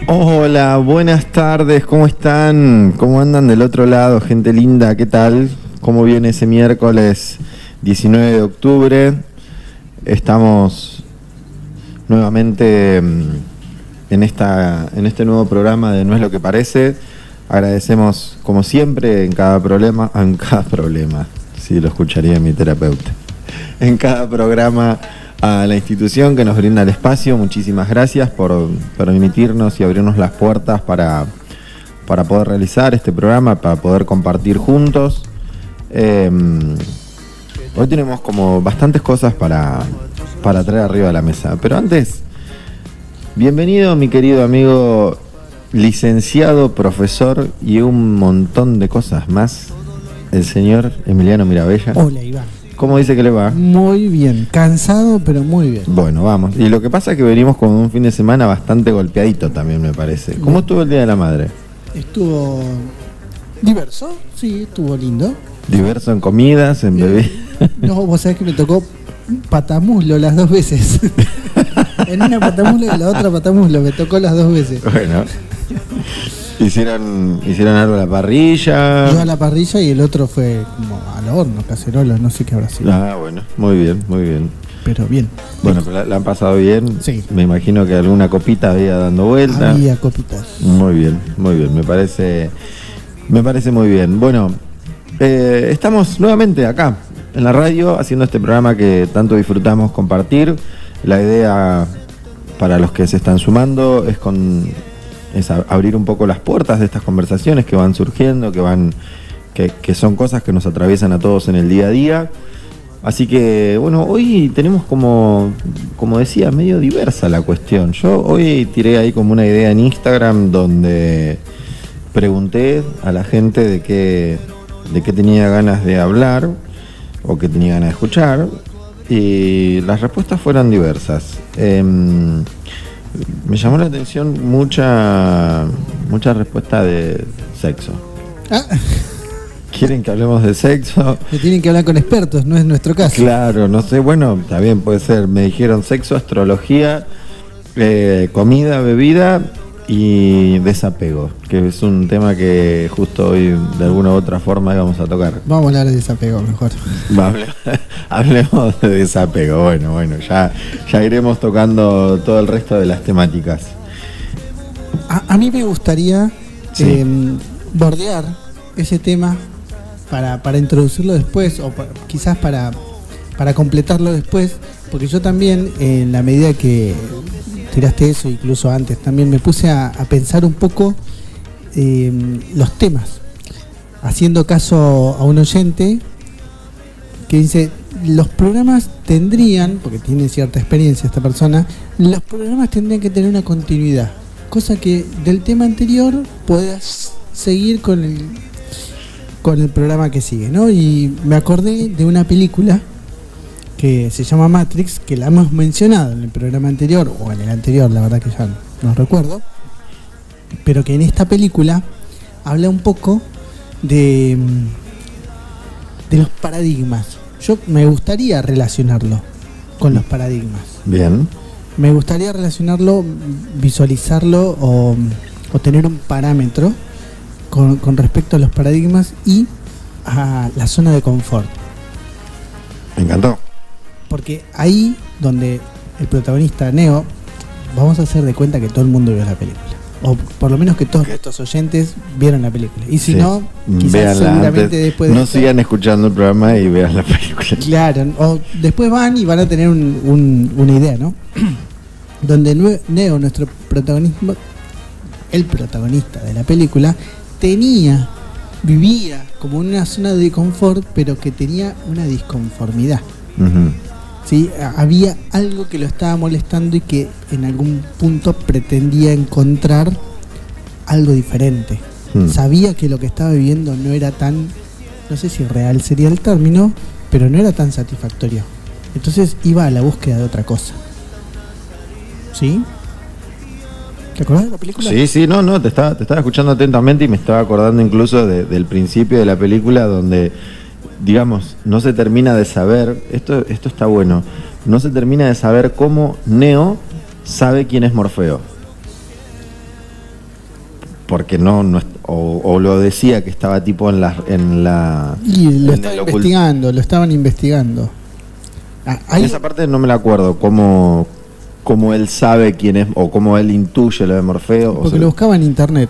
Hola, buenas tardes, ¿cómo están? ¿Cómo andan del otro lado, gente linda? ¿Qué tal? ¿Cómo viene ese miércoles 19 de octubre? Estamos nuevamente en este nuevo programa de No es lo que parece. Agradecemos, como siempre, en cada problema, sí, lo escucharía mi terapeuta, en cada programa, a la institución que nos brinda el espacio. Muchísimas gracias por permitirnos y abrirnos las puertas para poder realizar este programa, para poder compartir juntos. Hoy tenemos como bastantes cosas para traer arriba de la mesa, pero antes, bienvenido mi querido amigo, licenciado, profesor y un montón de cosas más, el señor Emiliano Mirabella. Hola, Iván. ¿Cómo dice que le va? Muy bien, cansado pero muy bien. Bueno, vamos. Y lo que pasa es que venimos con un fin de semana bastante golpeadito también, me parece. ¿Cómo estuvo el Día de la Madre? Estuvo diverso, sí, estuvo lindo. Diverso en comidas, en bebidas. No, vos sabés que me tocó patamuslo las dos veces. En una patamuslo y en la otra patamuslo, me tocó las dos veces. Bueno. ¿Hicieron algo a la parrilla? Yo a la parrilla y el otro fue como al horno, cacerola, no sé qué habrá sido. Ah, bueno, muy bien, muy bien. Pero bien. Bueno, pero la han pasado bien. Sí. Me imagino que alguna copita había dando vuelta. Había copitas. Muy bien, me parece muy bien. Bueno, estamos nuevamente acá en la radio haciendo este programa que tanto disfrutamos compartir. La idea para los que se están sumando es abrir un poco las puertas de estas conversaciones que van surgiendo, que son cosas que nos atraviesan a todos en el día a día. Así que, bueno, hoy tenemos como decía, medio diversa la cuestión. Yo hoy tiré ahí como una idea en Instagram donde pregunté a la gente de qué tenía ganas de hablar o qué tenía ganas de escuchar, y las respuestas fueron diversas. Me llamó la atención mucha respuesta de sexo. ¿Quieren que hablemos de sexo? Que tienen que hablar con expertos, no es nuestro caso. Claro, no sé, bueno, también puede ser. Me dijeron sexo, astrología, comida, bebida y desapego, que es un tema que justo hoy de alguna u otra forma íbamos a tocar. Vamos a hablar de desapego mejor. Hablemos de desapego. Bueno, ya iremos tocando todo el resto de las temáticas. A mí me gustaría bordear ese tema para introducirlo después, o quizás para completarlo después, porque yo también, en la medida que tiraste eso, incluso antes, también me puse a pensar un poco los temas, haciendo caso a un oyente que dice: los programas tendrían, porque tiene cierta experiencia esta persona, los programas tendrían que tener una continuidad, cosa que del tema anterior puedas seguir con el programa que sigue, ¿no? Y me acordé de una película que se llama Matrix, que la hemos mencionado en el programa anterior, o en el anterior, la verdad que ya no recuerdo, pero que en esta película habla un poco de los paradigmas. Yo me gustaría relacionarlo con los paradigmas. Bien. Me gustaría relacionarlo, visualizarlo o tener un parámetro con respecto a los paradigmas y a la zona de confort. Me encantó. Porque ahí donde el protagonista Neo, vamos a hacer de cuenta que todo el mundo vio la película, o por lo menos que todos estos oyentes vieron la película, y si sí, no, quizás véanla seguramente antes, después de no sigan escuchando el programa y vean la película. Claro, o después van y van a tener una idea, ¿no? Donde Neo, nuestro protagonismo, el protagonista de la película, vivía como en una zona de confort, pero que tenía una disconformidad. Uh-huh. ¿Sí? Había algo que lo estaba molestando y que en algún punto pretendía encontrar algo diferente. Sabía que lo que estaba viviendo no era tan, no sé si real sería el término, pero no era tan satisfactorio. Entonces iba a la búsqueda de otra cosa. ¿Sí? ¿Te acordás de la película? Sí, no, te estaba escuchando atentamente y me estaba acordando incluso del principio de la película, donde, digamos, no se termina de saber, esto está bueno, no se termina de saber cómo Neo sabe quién es Morfeo. porque o lo decía que estaba tipo en la y lo estaban investigando. Esa parte no me la acuerdo, cómo él sabe quién es, o cómo él intuye lo de Morfeo. Porque lo buscaba en internet.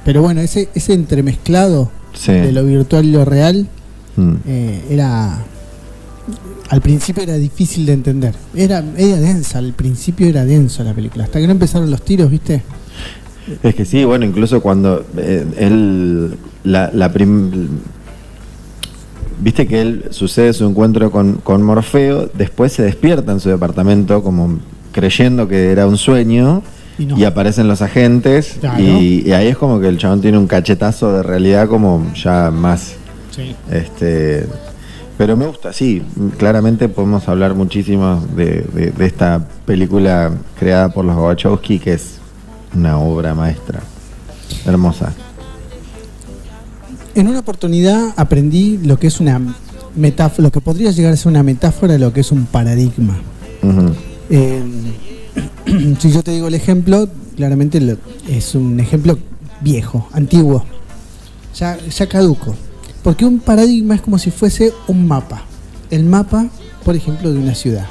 Pero bueno, ese entremezclado de lo virtual y lo real era... Al principio era difícil de entender. Era densa, al principio era denso la película. Hasta que no empezaron los tiros, ¿viste? Es que sí, bueno, incluso cuando él... Viste que él sucede su encuentro con Morfeo, después se despierta en su departamento como creyendo que era un sueño y aparecen los agentes, claro. y ahí es como que el chabón tiene un cachetazo de realidad como ya más... Sí. Pero me gusta, sí, claramente podemos hablar muchísimo de esta película creada por los Wachowski, que es una obra maestra, hermosa. En una oportunidad aprendí lo que es una metáfora, lo que podría llegar a ser una metáfora de lo que es un paradigma. Uh-huh. Si yo te digo el ejemplo, claramente es un ejemplo viejo, antiguo, ya caduco. Porque un paradigma es como si fuese un mapa. El mapa, por ejemplo, de una ciudad.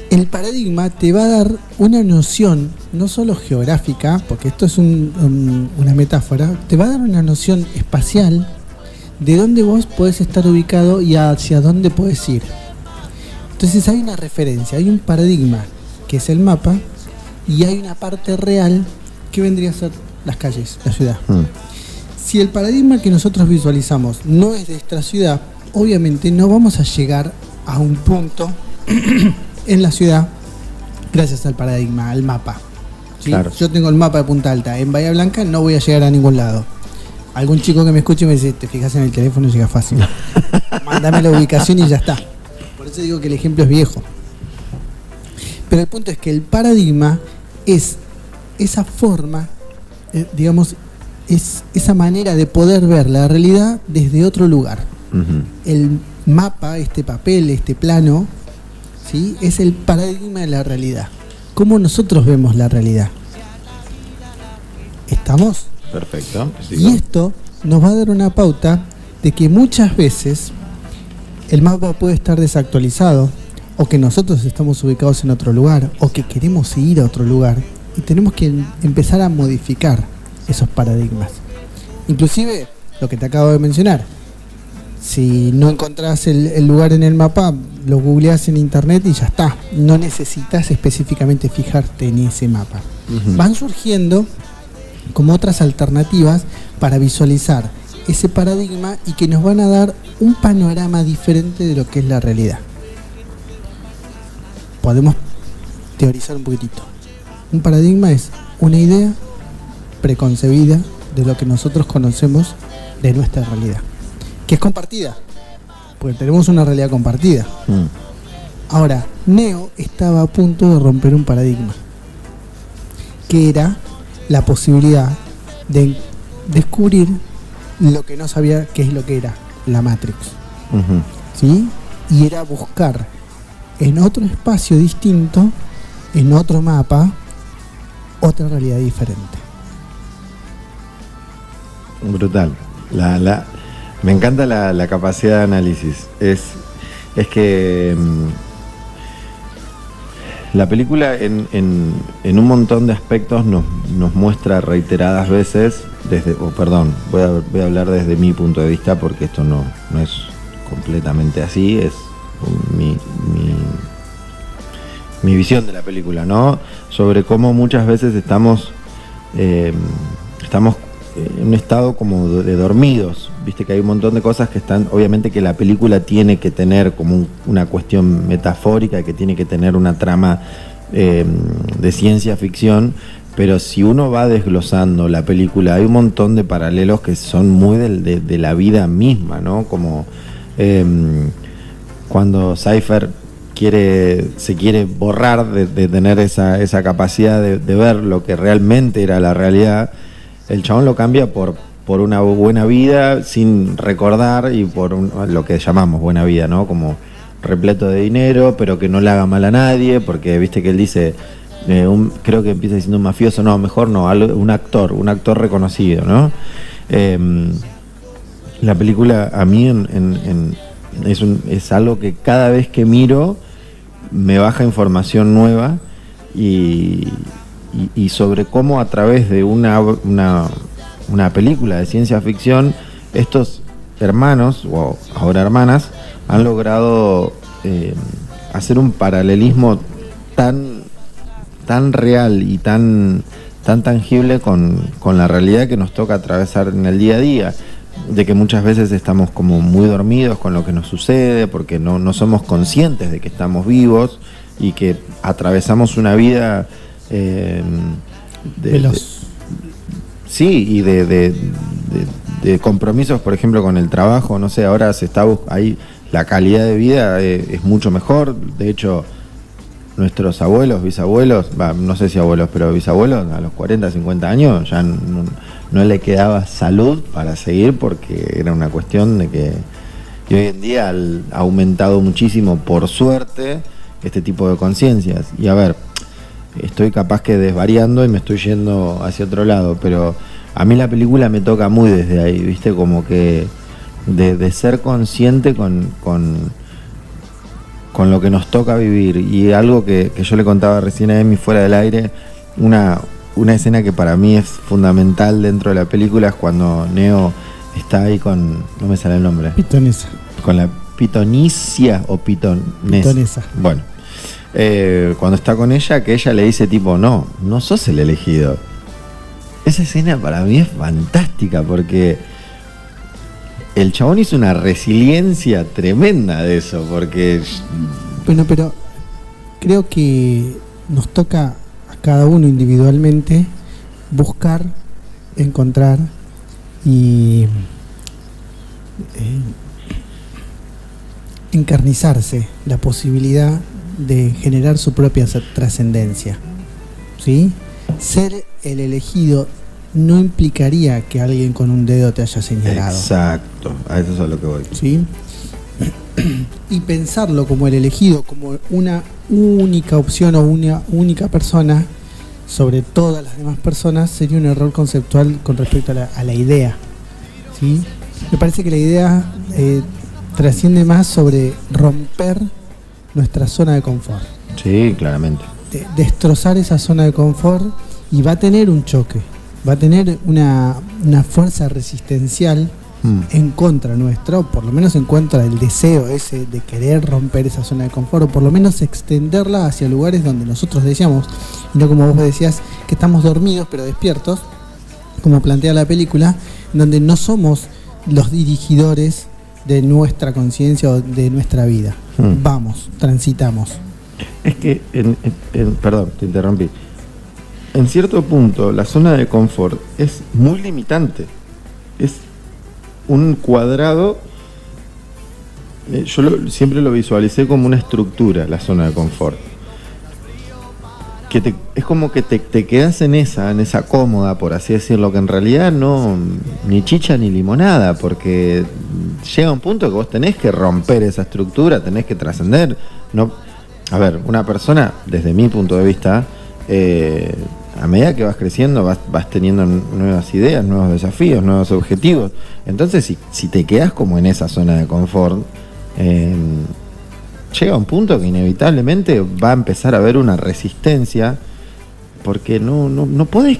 El paradigma te va a dar una noción, no solo geográfica, porque esto es una metáfora, te va a dar una noción espacial de dónde vos podés estar ubicado y hacia dónde podés ir. Entonces hay una referencia, hay un paradigma que es el mapa y hay una parte real que vendría a ser las calles, la ciudad. Si el paradigma que nosotros visualizamos no es de esta ciudad, obviamente no vamos a llegar a un punto en la ciudad gracias al paradigma, al mapa. ¿Sí? Claro. Yo tengo el mapa de Punta Alta, en Bahía Blanca no voy a llegar a ningún lado. Algún chico que me escuche me dice, te fijas en el teléfono y llega fácil. Mándame la ubicación y ya está. Por eso digo que el ejemplo es viejo. Pero el punto es que el paradigma es esa forma, digamos, es esa manera de poder ver la realidad desde otro lugar. Uh-huh. El mapa, este papel, este plano, ¿sí? Es el paradigma de la realidad. ¿Cómo nosotros vemos la realidad? ¿Estamos? Perfecto. Y esto nos va a dar una pauta de que muchas veces el mapa puede estar desactualizado, o que nosotros estamos ubicados en otro lugar, o que queremos ir a otro lugar, y tenemos que empezar a modificar esos paradigmas. Inclusive lo que te acabo de mencionar, si no encontrás el lugar en el mapa, lo googleás en internet y ya está. No necesitas específicamente fijarte en ese mapa. Uh-huh. Van surgiendo como otras alternativas para visualizar ese paradigma y que nos van a dar un panorama diferente de lo que es la realidad. Podemos teorizar un poquitito. Un paradigma es una idea preconcebida de lo que nosotros conocemos de nuestra realidad, que es compartida, porque tenemos una realidad compartida. Ahora, Neo estaba a punto de romper un paradigma, que era la posibilidad de descubrir lo que no sabía qué es lo que era la Matrix. Uh-huh. ¿Sí? Y era buscar en otro espacio distinto, en otro mapa, otra realidad diferente. Brutal. Me encanta la capacidad de análisis. Es que la película en un montón de aspectos nos muestra reiteradas veces voy a hablar desde mi punto de vista, porque esto no es completamente así, es mi visión de la película, ¿no? Sobre cómo muchas veces estamos en un estado como de dormidos. Viste que hay un montón de cosas que están, obviamente que la película tiene que tener como una cuestión metafórica, que tiene que tener una trama de ciencia ficción, pero si uno va desglosando la película, hay un montón de paralelos que son muy de la vida misma, ¿no? Como cuando Cypher se quiere borrar de tener esa capacidad de ver lo que realmente era la realidad, el chabón lo cambia por una buena vida sin recordar, y por lo que llamamos buena vida, ¿no? Como repleto de dinero, pero que no le haga mal a nadie, porque viste que él dice, creo que empieza diciendo un mafioso, no, mejor no, un actor reconocido, ¿no? La película a mí es algo que cada vez que miro me baja información nueva y sobre cómo a través de una película de ciencia ficción estos hermanos, o ahora hermanas, han logrado hacer un paralelismo tan real y tan tangible con la realidad que nos toca atravesar en el día a día, de que muchas veces estamos como muy dormidos con lo que nos sucede, porque no somos conscientes de que estamos vivos y que atravesamos una vida y de compromisos, por ejemplo, con el trabajo. No sé, ahora ahí la calidad de vida es mucho mejor. De hecho, nuestros abuelos, bisabuelos, no sé si abuelos, pero bisabuelos, a los 40, 50 años ya no le quedaba salud para seguir, porque era una cuestión de que hoy en día ha aumentado muchísimo, por suerte, este tipo de conciencias. Y a ver, estoy capaz que desvariando y me estoy yendo hacia otro lado, pero a mí la película me toca muy desde ahí, ¿viste? Como que de ser consciente con lo que nos toca vivir. Y algo que yo le contaba recién a Emi fuera del aire, una escena que para mí es fundamental dentro de la película es cuando Neo está ahí no me sale el nombre. Pitonesa. Con la pitonicia o pitonesa. Bueno, cuando está con ella, que ella le dice tipo, no sos el elegido. Esa escena para mí es fantástica, porque el chabón hizo una resiliencia tremenda de eso, porque... Bueno, pero creo que nos toca a cada uno individualmente buscar, encontrar y encarnizarse la posibilidad de generar su propia trascendencia, ¿sí? Ser el elegido no implicaría que alguien con un dedo te haya señalado. Exacto, a eso es a lo que voy. ¿Sí? Y pensarlo como el elegido, como una única opción o una única persona sobre todas las demás personas, sería un error conceptual con respecto a la idea. ¿Sí? Me parece que la idea trasciende más sobre romper nuestra zona de confort. Sí, claramente. Destrozar esa zona de confort, y va a tener un choque, va a tener una fuerza resistencial en contra nuestra, o por lo menos en contra del deseo ese de querer romper esa zona de confort, o por lo menos extenderla hacia lugares donde nosotros deseamos, y no como vos decías, que estamos dormidos pero despiertos, como plantea la película, donde no somos los dirigidores de nuestra conciencia o de nuestra vida. Vamos, transitamos. Es que, perdón, te interrumpí. En cierto punto, la zona de confort es muy limitante. Es un cuadrado. Yo siempre lo visualicé como una estructura, la zona de confort. Es como que te quedas en esa cómoda, por así decirlo, que en realidad no, ni chicha ni limonada, porque llega un punto que vos tenés que romper esa estructura, tenés que trascender. A ver, una persona, desde mi punto de vista, a medida que vas creciendo, vas teniendo nuevas ideas, nuevos desafíos, nuevos objetivos. Entonces, si te quedas como en esa zona de confort, llega un punto que inevitablemente va a empezar a haber una resistencia, porque no podés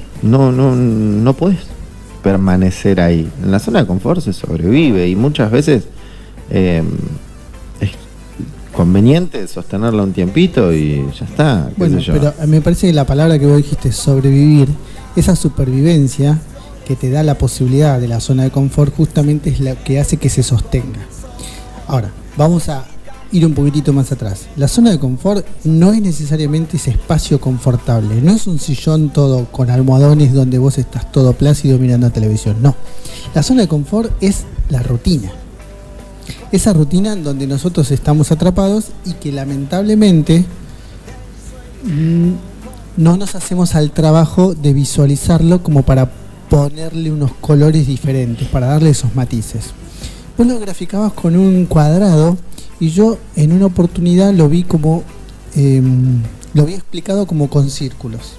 permanecer ahí. En la zona de confort se sobrevive, y muchas veces es conveniente sostenerla un tiempito y ya está. Bueno, pero me parece que la palabra que vos dijiste, sobrevivir, esa supervivencia que te da la posibilidad de la zona de confort, justamente es la que hace que se sostenga. Ahora, vamos a ir un poquitito más atrás. La zona de confort no es necesariamente ese espacio confortable, no es un sillón todo con almohadones donde vos estás todo plácido mirando televisión, no. La zona de confort es la rutina. Esa rutina en donde nosotros estamos atrapados y que lamentablemente no nos hacemos al trabajo de visualizarlo como para ponerle unos colores diferentes, para darle esos matices. Vos lo graficabas con un cuadrado, y yo en una oportunidad lo vi como lo había explicado como con círculos.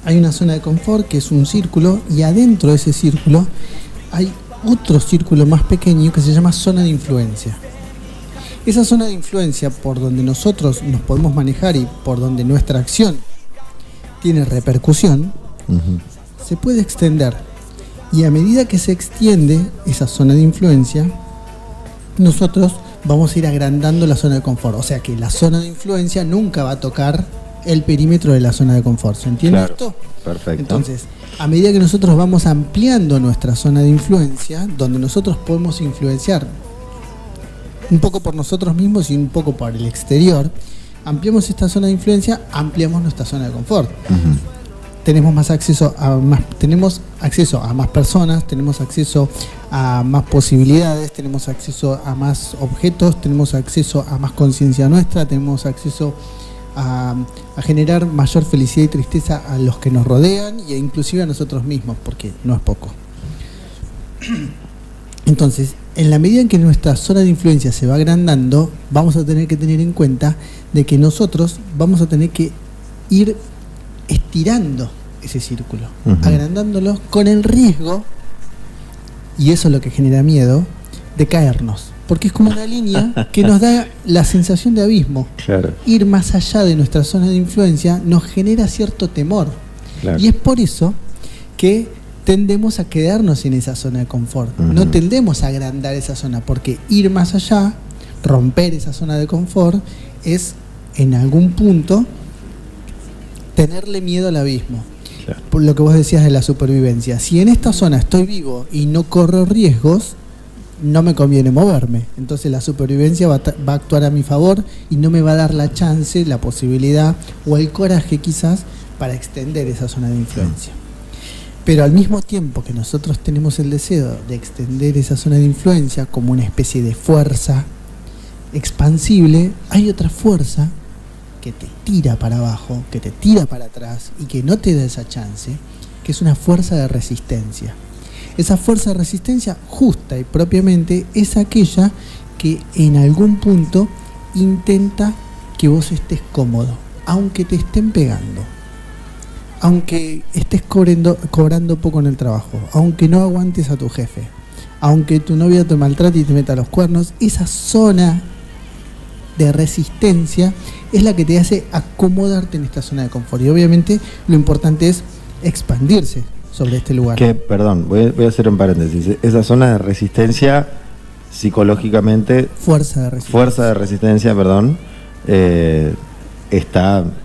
Hay una zona de confort que es un círculo y adentro de ese círculo hay otro círculo más pequeño que se llama zona de influencia. Esa zona de influencia por donde nosotros nos podemos manejar y por donde nuestra acción tiene repercusión, se puede extender. Y a medida que se extiende esa zona de influencia, nosotros vamos a ir agrandando la zona de confort. O sea que la zona de influencia nunca va a tocar el perímetro de la zona de confort. ¿Se entiende esto? Perfecto. Entonces, a medida que nosotros vamos ampliando nuestra zona de influencia, donde nosotros podemos influenciar un poco por nosotros mismos y un poco por el exterior, ampliamos esta zona de influencia, ampliamos nuestra zona de confort. Tenemos acceso a más personas, tenemos acceso a más posibilidades, tenemos acceso a más objetos, tenemos acceso a más conciencia nuestra, tenemos acceso a generar mayor felicidad y tristeza a los que nos rodean e inclusive a nosotros mismos, porque no es poco. Entonces, en la medida en que nuestra zona de influencia se va agrandando, vamos a tener que tener en cuenta de que nosotros vamos a tener que ir estirando ese círculo, agrandándolo con el riesgo, y eso es lo que genera miedo, de caernos. Porque es como una línea que nos da la sensación de abismo. Claro. Ir más allá de nuestra zona de influencia nos genera cierto temor. Claro. Y es por eso que tendemos a quedarnos en esa zona de confort. No tendemos a agrandar esa zona, porque ir más allá, romper esa zona de confort, es en algún punto tenerle miedo al abismo. Claro. Por lo que vos decías de la supervivencia. Si en esta zona estoy vivo y no corro riesgos, no me conviene moverme. Entonces la supervivencia va a actuar a mi favor y no me va a dar la chance, la posibilidad o el coraje quizás para extender esa zona de influencia. Pero al mismo tiempo que nosotros tenemos el deseo de extender esa zona de influencia como una especie de fuerza expansible, hay otra fuerza que te tira para abajo, que te tira para atrás y que no te da esa chance, que es una fuerza de resistencia. Esa fuerza de resistencia justa y propiamente es aquella que en algún punto intenta que vos estés cómodo, aunque te estén pegando, aunque estés cobrando poco en el trabajo, aunque no aguantes a tu jefe, aunque tu novia te maltrate y te meta los cuernos. Esa zona de resistencia es la que te hace acomodarte en esta zona de confort. Y obviamente lo importante es expandirse sobre este lugar. Perdón, voy a hacer un paréntesis. Esa zona de resistencia psicológicamente... Fuerza de resistencia, perdón.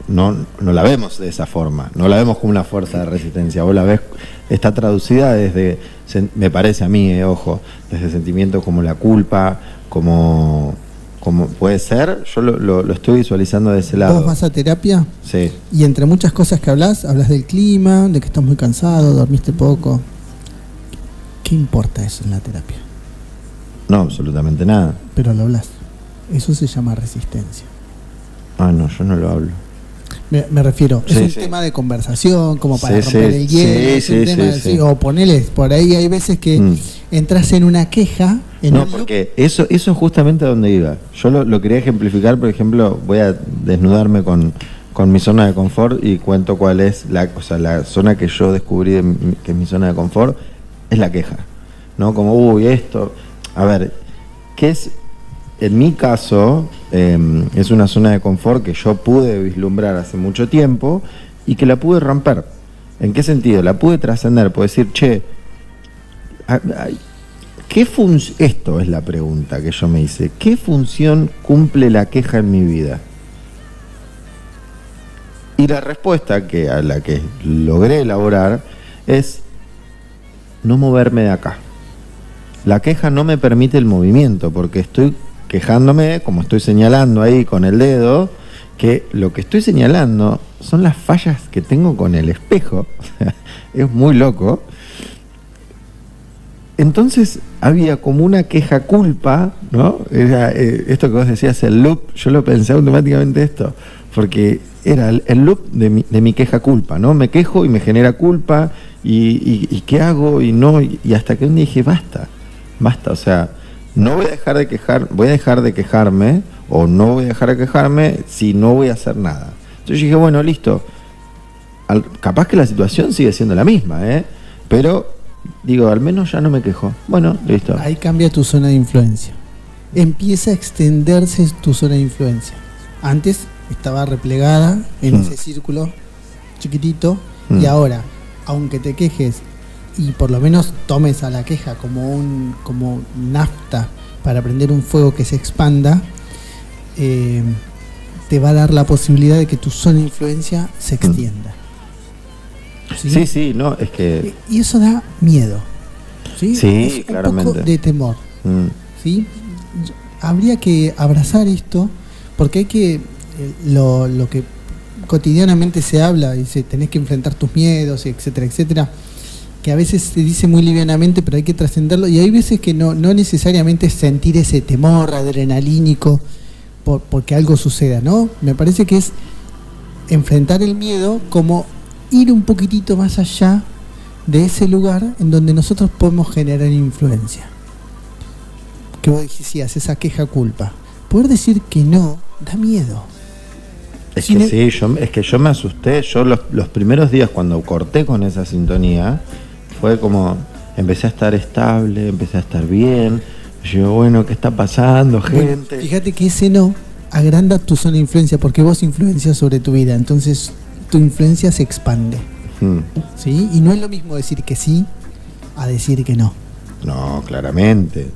No la vemos de esa forma. No la vemos como una fuerza de resistencia. Vos la ves, está traducida desde, me parece a mí, ojo, desde sentimientos como la culpa, como puede ser, yo lo estoy visualizando de ese lado. ¿Vos vas a terapia? Sí. Y entre muchas cosas que hablas del clima, de que estás muy cansado, dormiste poco. ¿Qué importa eso en la terapia? No, absolutamente nada. Pero lo hablas. Eso se llama resistencia. Ah, no, yo no lo hablo. Me refiero, es un tema de conversación, como para romper el hielo, o ponerles, por ahí hay veces que entras en una queja. Porque eso es justamente a donde iba. Yo lo quería ejemplificar, por ejemplo, voy a desnudarme con mi zona de confort y cuento cuál es la zona que yo descubrí que es mi zona de confort, es la queja, ¿no? Como, esto, a ver, ¿qué es? En mi caso, es una zona de confort que yo pude vislumbrar hace mucho tiempo y que la pude romper. ¿En qué sentido? La pude trascender, puedo decir, esto es la pregunta que yo me hice. ¿Qué función cumple la queja en mi vida? Y la respuesta a la que logré elaborar es no moverme de acá. La queja no me permite el movimiento porque estoy quejándome, como estoy señalando ahí con el dedo, que lo que estoy señalando son las fallas que tengo con el espejo. Es muy loco. Entonces había como una queja culpa, ¿no? Era esto que vos decías, el loop. Yo lo pensé automáticamente esto, porque era el loop de mi queja culpa, ¿no? Me quejo y me genera culpa y ¿qué hago? Y hasta que un día dije, basta, o sea, no voy a dejar de quejarme o no voy a dejar de quejarme si no voy a hacer nada. Entonces yo dije, bueno, listo. Capaz que la situación sigue siendo la misma, pero digo, al menos ya no me quejo. Bueno, listo. Ahí cambia tu zona de influencia. Empieza a extenderse tu zona de influencia. Antes estaba replegada en ese círculo chiquitito y ahora, aunque te quejes y por lo menos tomes a la queja como nafta para prender un fuego que se expanda, te va a dar la posibilidad de que tu zona de influencia se extienda. Sí, no, es que... Y eso da miedo. Sí, sí, claramente. Un poco de temor. ¿Sí? Habría que abrazar esto porque hay que... Lo que cotidianamente se habla, dice, tenés que enfrentar tus miedos, etcétera, etcétera, que a veces se dice muy livianamente, pero hay que trascenderlo, y hay veces que no necesariamente es sentir ese temor adrenalínico porque algo suceda, ¿no? Me parece que es enfrentar el miedo como ir un poquitito más allá de ese lugar en donde nosotros podemos generar influencia. Que vos decías, esa queja culpa. Poder decir que no da miedo. Es que sí, es que yo me asusté. Yo los primeros días cuando corté con esa sintonía, fue como, empecé a estar estable, empecé a estar bien. Yo, bueno, ¿qué está pasando, gente? Bueno, fíjate que ese no agranda tu zona de influencia porque vos influencias sobre tu vida. Entonces tu influencia se expande. ¿Sí? Y no es lo mismo decir que sí a decir que no. No, claramente.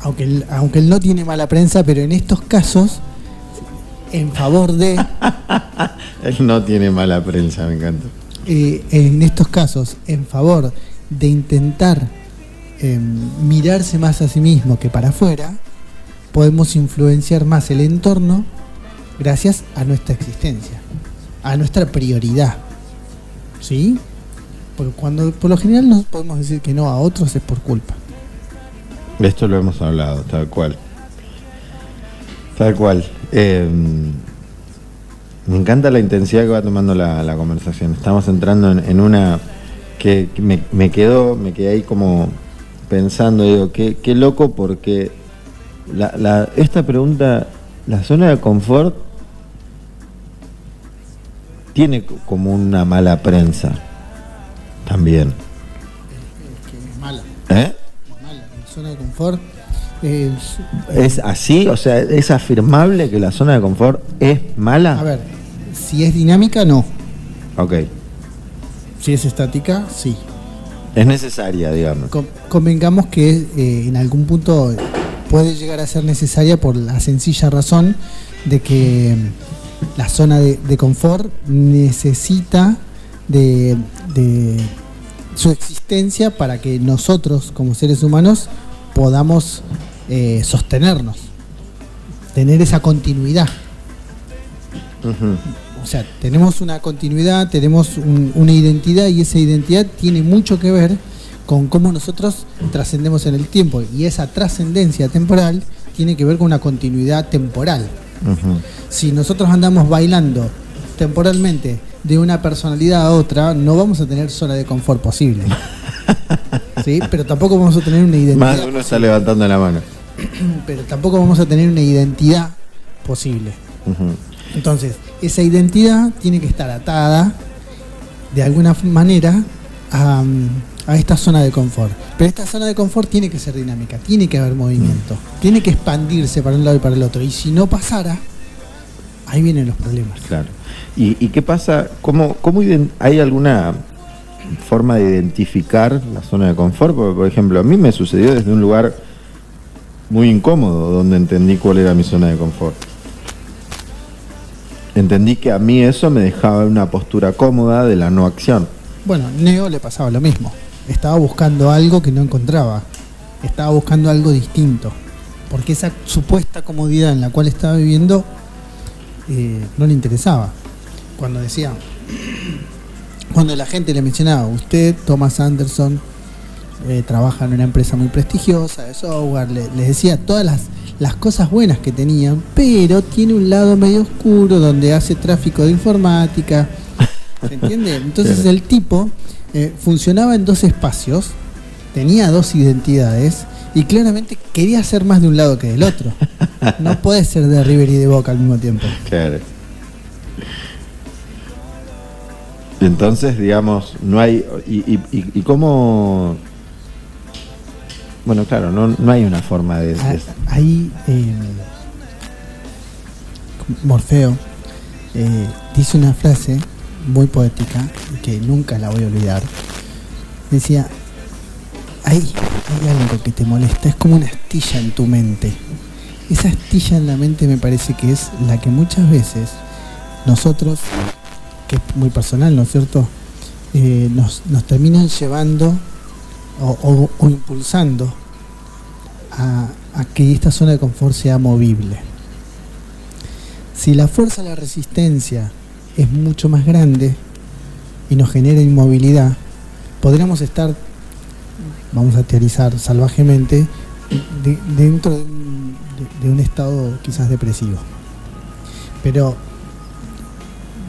Aunque el no tiene mala prensa, pero en estos casos, en favor de... Él no tiene mala prensa, me encanta. En estos casos, en favor de intentar mirarse más a sí mismo que para afuera, podemos influenciar más el entorno gracias a nuestra existencia, a nuestra prioridad. ¿Sí? Porque cuando por lo general no podemos decir que no a otros es por culpa. Esto lo hemos hablado, tal cual. Tal cual. Me encanta la intensidad que va tomando la conversación. Estamos entrando en una que me quedé ahí como pensando, digo, qué loco, porque esta pregunta, la zona de confort tiene como una mala prensa también. Es mala. ¿Eh? Es mala. La zona de confort ¿es así? O sea, ¿es afirmable que la zona de confort es mala? A ver, si es dinámica, no. Ok. Si es estática, sí. Es necesaria, digamos. Convengamos que en algún punto puede llegar a ser necesaria por la sencilla razón de que la zona de confort necesita de su existencia para que nosotros como seres humanos podamos sostenernos, tener esa continuidad. O sea, tenemos una continuidad, tenemos una identidad, y esa identidad tiene mucho que ver con cómo nosotros trascendemos en el tiempo, y esa trascendencia temporal tiene que ver con una continuidad temporal. Si nosotros andamos bailando temporalmente de una personalidad a otra, no vamos a tener zona de confort posible. ¿Sí? Pero tampoco vamos a tener una identidad más de uno está levantando la mano. Pero tampoco vamos a tener una identidad posible. Entonces, esa identidad tiene que estar atada de alguna manera a esta zona de confort. Pero esta zona de confort tiene que ser dinámica, tiene que haber movimiento, tiene que expandirse para un lado y para el otro. Y si no pasara, ahí vienen los problemas. Claro. ¿Y qué pasa? ¿Cómo hay alguna forma de identificar la zona de confort? Porque, por ejemplo, a mí me sucedió desde un lugar muy incómodo, donde entendí cuál era mi zona de confort. Entendí que a mí eso me dejaba en una postura cómoda de la no acción. Bueno, Neo le pasaba lo mismo. Estaba buscando algo que no encontraba. Estaba buscando algo distinto. Porque esa supuesta comodidad en la cual estaba viviendo no le interesaba. Cuando la gente le mencionaba, usted, Thomas Anderson, trabaja en una empresa muy prestigiosa de software, les decía todas las cosas buenas que tenían, pero tiene un lado medio oscuro donde hace tráfico de informática. ¿Se entiende? Entonces el tipo funcionaba en dos espacios, tenía dos identidades y claramente quería ser más de un lado que del otro. No puede ser de River y de Boca al mismo tiempo. Claro. Entonces, digamos, no hay... ¿Y cómo...? Bueno, claro, no hay una forma de... Ahí Morfeo dice una frase muy poética que nunca la voy a olvidar. Decía, hay algo que te molesta, es como una astilla en tu mente. Esa astilla en la mente me parece que es la que muchas veces nosotros, que es muy personal, ¿no es cierto?, nos terminan llevando o impulsando a que esta zona de confort sea movible. Si la fuerza de la resistencia es mucho más grande y nos genera inmovilidad, podríamos estar, vamos a teorizar salvajemente, dentro de un estado quizás depresivo. Pero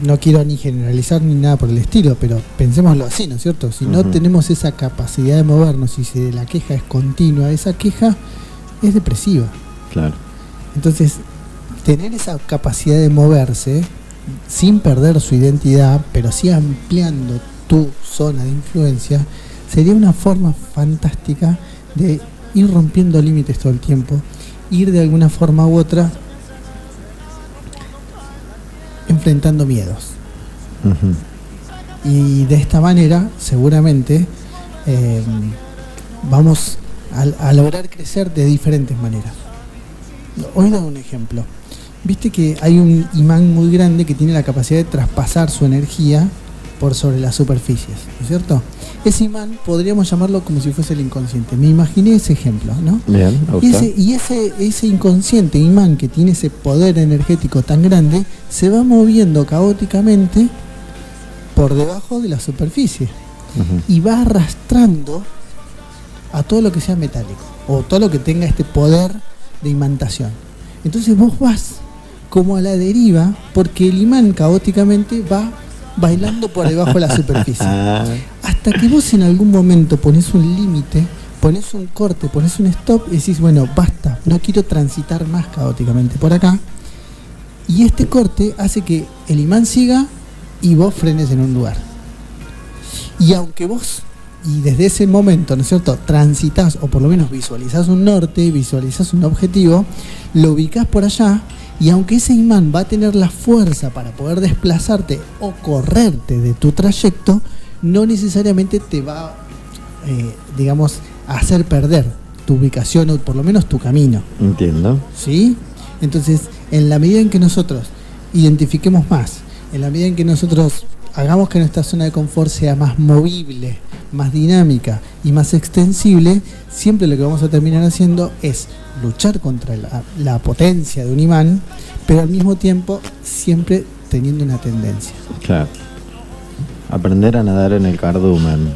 no quiero ni generalizar ni nada por el estilo, pero pensémoslo así, ¿no es cierto? Si no tenemos esa capacidad de movernos y si la queja es continua, esa queja es depresiva. Claro. Entonces, tener esa capacidad de moverse sin perder su identidad, pero sí ampliando tu zona de influencia, sería una forma fantástica de ir rompiendo límites todo el tiempo, ir de alguna forma u otra enfrentando miedos. Y de esta manera seguramente vamos a lograr crecer de diferentes maneras. Hoy doy un ejemplo. Viste que hay un imán muy grande que tiene la capacidad de traspasar su energía por sobre las superficies, ¿no es cierto? Ese imán podríamos llamarlo como si fuese el inconsciente. Me imaginé ese ejemplo, ¿no? Bien, ese inconsciente imán que tiene ese poder energético tan grande se va moviendo caóticamente por debajo de la superficie y va arrastrando a todo lo que sea metálico o todo lo que tenga este poder de imantación. Entonces vos vas como a la deriva porque el imán caóticamente va bailando por debajo de la superficie. Hasta que vos en algún momento pones un límite, pones un corte, pones un stop y decís, bueno, basta, no quiero transitar más caóticamente por acá. Y este corte hace que el imán siga y vos frenes en un lugar. Y aunque vos, y desde ese momento, ¿no es cierto?, transitas o por lo menos visualizás un norte, visualizás un objetivo, lo ubicás por allá. Y aunque ese imán va a tener la fuerza para poder desplazarte o correrte de tu trayecto, no necesariamente te va, digamos, a hacer perder tu ubicación o por lo menos tu camino. Entiendo. ¿Sí? Entonces, en la medida en que nosotros identifiquemos más, en la medida en que nosotros hagamos que nuestra zona de confort sea más movible, más dinámica y más extensible, siempre lo que vamos a terminar haciendo es luchar contra la potencia de un imán, pero al mismo tiempo siempre teniendo una tendencia. Claro. Aprender a nadar en el cardumen.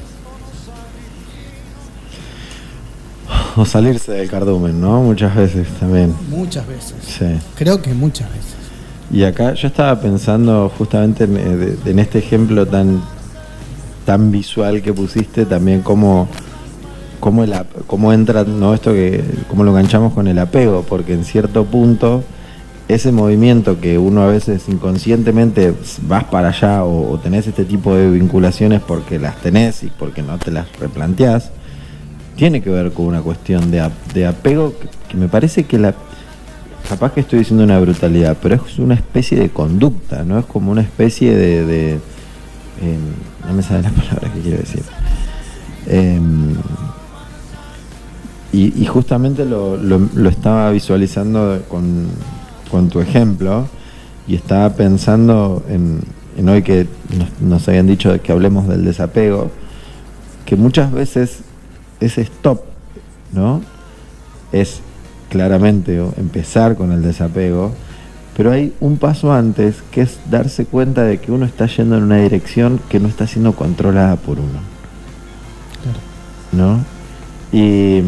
O salirse del cardumen, ¿no? Muchas veces también. Muchas veces. Sí. Creo que muchas veces. Y acá yo estaba pensando justamente en este ejemplo tan visual que pusiste, también cómo entra, ¿no?, esto que cómo lo enganchamos con el apego, porque en cierto punto ese movimiento que uno a veces inconscientemente vas para allá o tenés este tipo de vinculaciones porque las tenés y porque no te las replanteás, tiene que ver con una cuestión de apego que me parece que capaz que estoy diciendo una brutalidad, pero es una especie de conducta, ¿no? Es como una especie de no me sale la palabra que quiero decir. Y justamente lo estaba visualizando con tu ejemplo y estaba pensando en hoy que nos habían dicho que hablemos del desapego, que muchas veces ese stop, ¿no?, es claramente empezar con el desapego, pero hay un paso antes que es darse cuenta de que uno está yendo en una dirección que no está siendo controlada por uno. Claro. ¿No? Y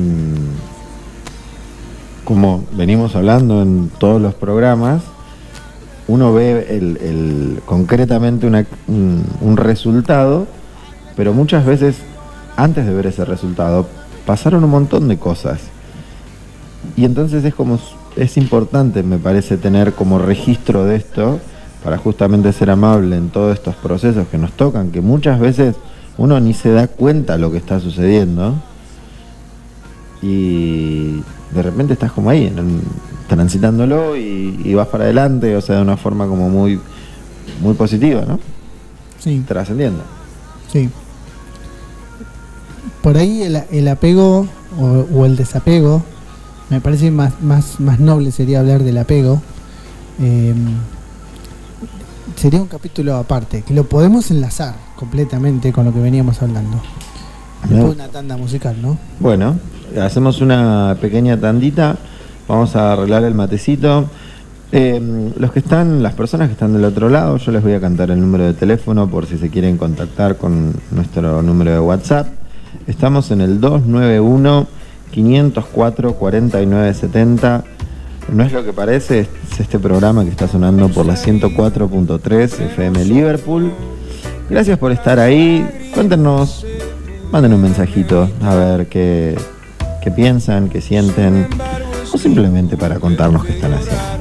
como venimos hablando en todos los programas, uno ve concretamente un resultado, pero muchas veces antes de ver ese resultado pasaron un montón de cosas. Y entonces es importante, me parece, tener como registro de esto para justamente ser amable en todos estos procesos que nos tocan, que muchas veces uno ni se da cuenta lo que está sucediendo y de repente estás como ahí, transitándolo y vas para adelante, o sea, de una forma como muy, muy positiva, ¿no? Sí. Trascendiendo. Sí. Por ahí el apego o el desapego, me parece más noble sería hablar del apego. Sería un capítulo aparte, que lo podemos enlazar completamente con lo que veníamos hablando. Después de una tanda musical, ¿no? Bueno, hacemos una pequeña tandita, vamos a arreglar el matecito. Las personas que están del otro lado, yo les voy a cantar el número de teléfono por si se quieren contactar con nuestro número de WhatsApp. Estamos en el 291-504-4970. No es lo que parece, es este programa que está sonando por la 104.3 FM Liverpool. Gracias por estar ahí. Cuéntenos, manden un mensajito a ver qué piensan, qué sienten, o simplemente para contarnos qué están haciendo.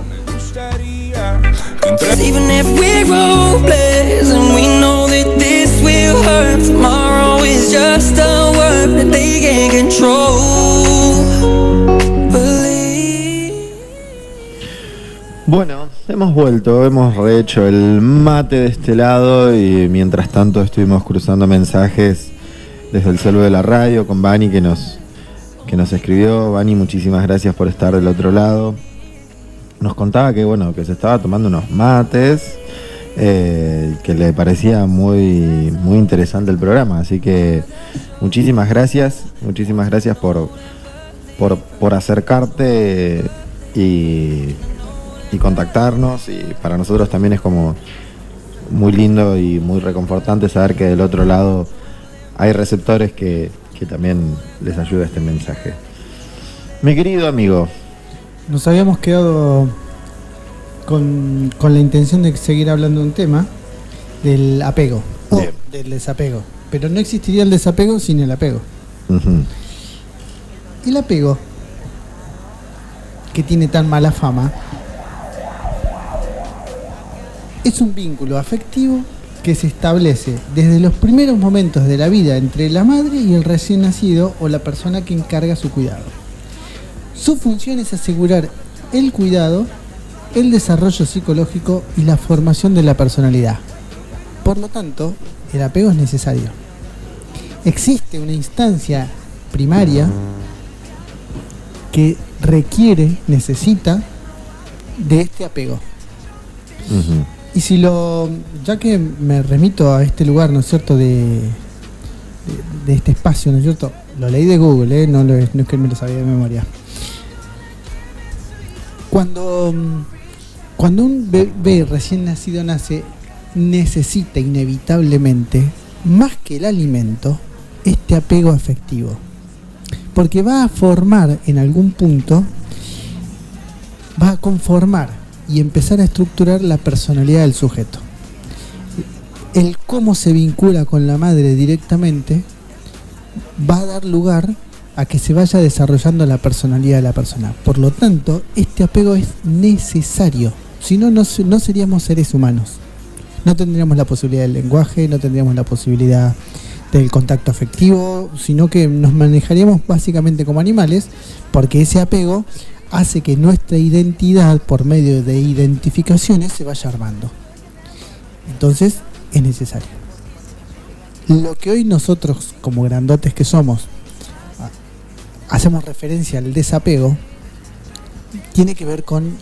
Even if we're hopeless and we know that this will hurt, tomorrow is just a word that they can't control. Bueno, hemos vuelto, hemos rehecho el mate de este lado y mientras tanto estuvimos cruzando mensajes desde el celu de la radio con Vani que nos escribió. Vani, muchísimas gracias por estar del otro lado. Nos contaba que que se estaba tomando unos mates, que le parecía muy, muy interesante el programa, así que muchísimas gracias por acercarte y contactarnos, y para nosotros también es como muy lindo y muy reconfortante saber que del otro lado hay receptores que también les ayuda este mensaje. Mi querido amigo, nos habíamos quedado con la intención de seguir hablando de un tema del apego o del desapego, pero no existiría el desapego sin el apego. Uh-huh. El apego, que tiene tan mala fama, es un vínculo afectivo que se establece desde los primeros momentos de la vida entre la madre y el recién nacido o la persona que encarga su cuidado. Su función es asegurar el cuidado, el desarrollo psicológico y la formación de la personalidad. Por lo tanto, el apego es necesario. Existe una instancia primaria que necesita de este apego. Uh-huh. Y ya que me remito a este lugar, ¿no es cierto?, de este espacio, ¿no es cierto?, lo leí de Google, no es que me lo sabía de memoria. Cuando un bebé recién nacido nace, necesita inevitablemente, más que el alimento, este apego afectivo. Porque va a formar en algún punto, va a conformar y empezar a estructurar la personalidad del sujeto. El cómo se vincula con la madre directamente va a dar lugar a que se vaya desarrollando la personalidad de la persona. Por lo tanto, este apego es necesario. Si no, no seríamos seres humanos. No tendríamos la posibilidad del lenguaje, no tendríamos la posibilidad del contacto afectivo, sino que nos manejaríamos básicamente como animales, porque ese apego hace que nuestra identidad, por medio de identificaciones, se vaya armando. Entonces, es necesario. Lo que hoy nosotros, como grandotes que somos, hacemos referencia al desapego, tiene que ver con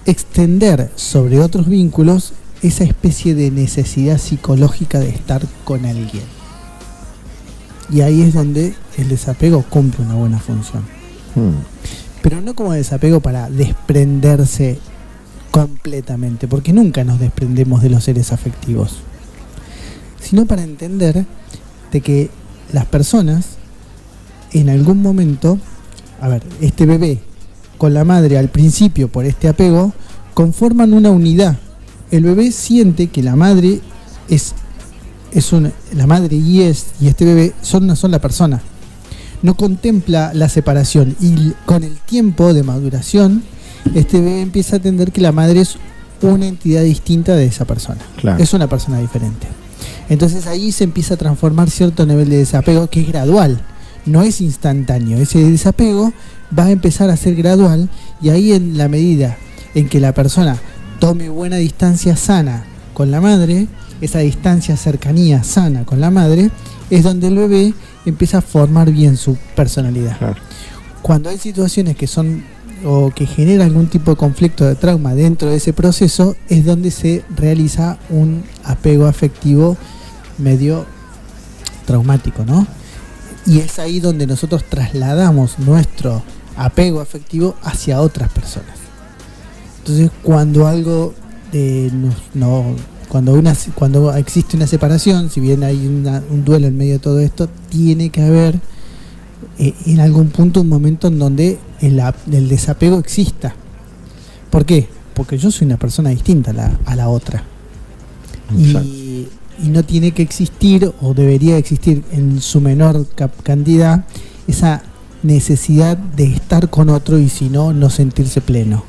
extender sobre otros vínculos esa especie de necesidad psicológica de estar con alguien. Y ahí es donde el desapego cumple una buena función. Pero no como desapego para desprenderse completamente, porque nunca nos desprendemos de los seres afectivos, sino para entender de que las personas en algún momento, este bebé con la madre al principio por este apego conforman una unidad. El bebé siente que la madre la madre y este bebé son una sola persona. No contempla la separación, y con el tiempo de maduración este bebé empieza a entender que la madre es una entidad distinta de esa persona. Claro. Es una persona diferente. Entonces ahí se empieza a transformar cierto nivel de desapego que es gradual, no es instantáneo. Ese desapego va a empezar a ser gradual, y ahí, en la medida en que la persona tome buena distancia sana con la madre, esa distancia, cercanía sana con la madre, es donde el bebé empieza a formar bien su personalidad. Claro. Cuando hay situaciones que son o que generan algún tipo de conflicto, de trauma dentro de ese proceso, es donde se realiza un apego afectivo medio traumático, ¿no? Y es ahí donde nosotros trasladamos nuestro apego afectivo hacia otras personas. Entonces, cuando algo cuando existe una separación, si bien hay un duelo en medio de todo esto, tiene que haber en algún punto un momento en donde el desapego exista. ¿Por qué? Porque yo soy una persona distinta a la otra. Y no tiene que existir, o debería existir en su menor cantidad, esa necesidad de estar con otro, y si no, no sentirse pleno.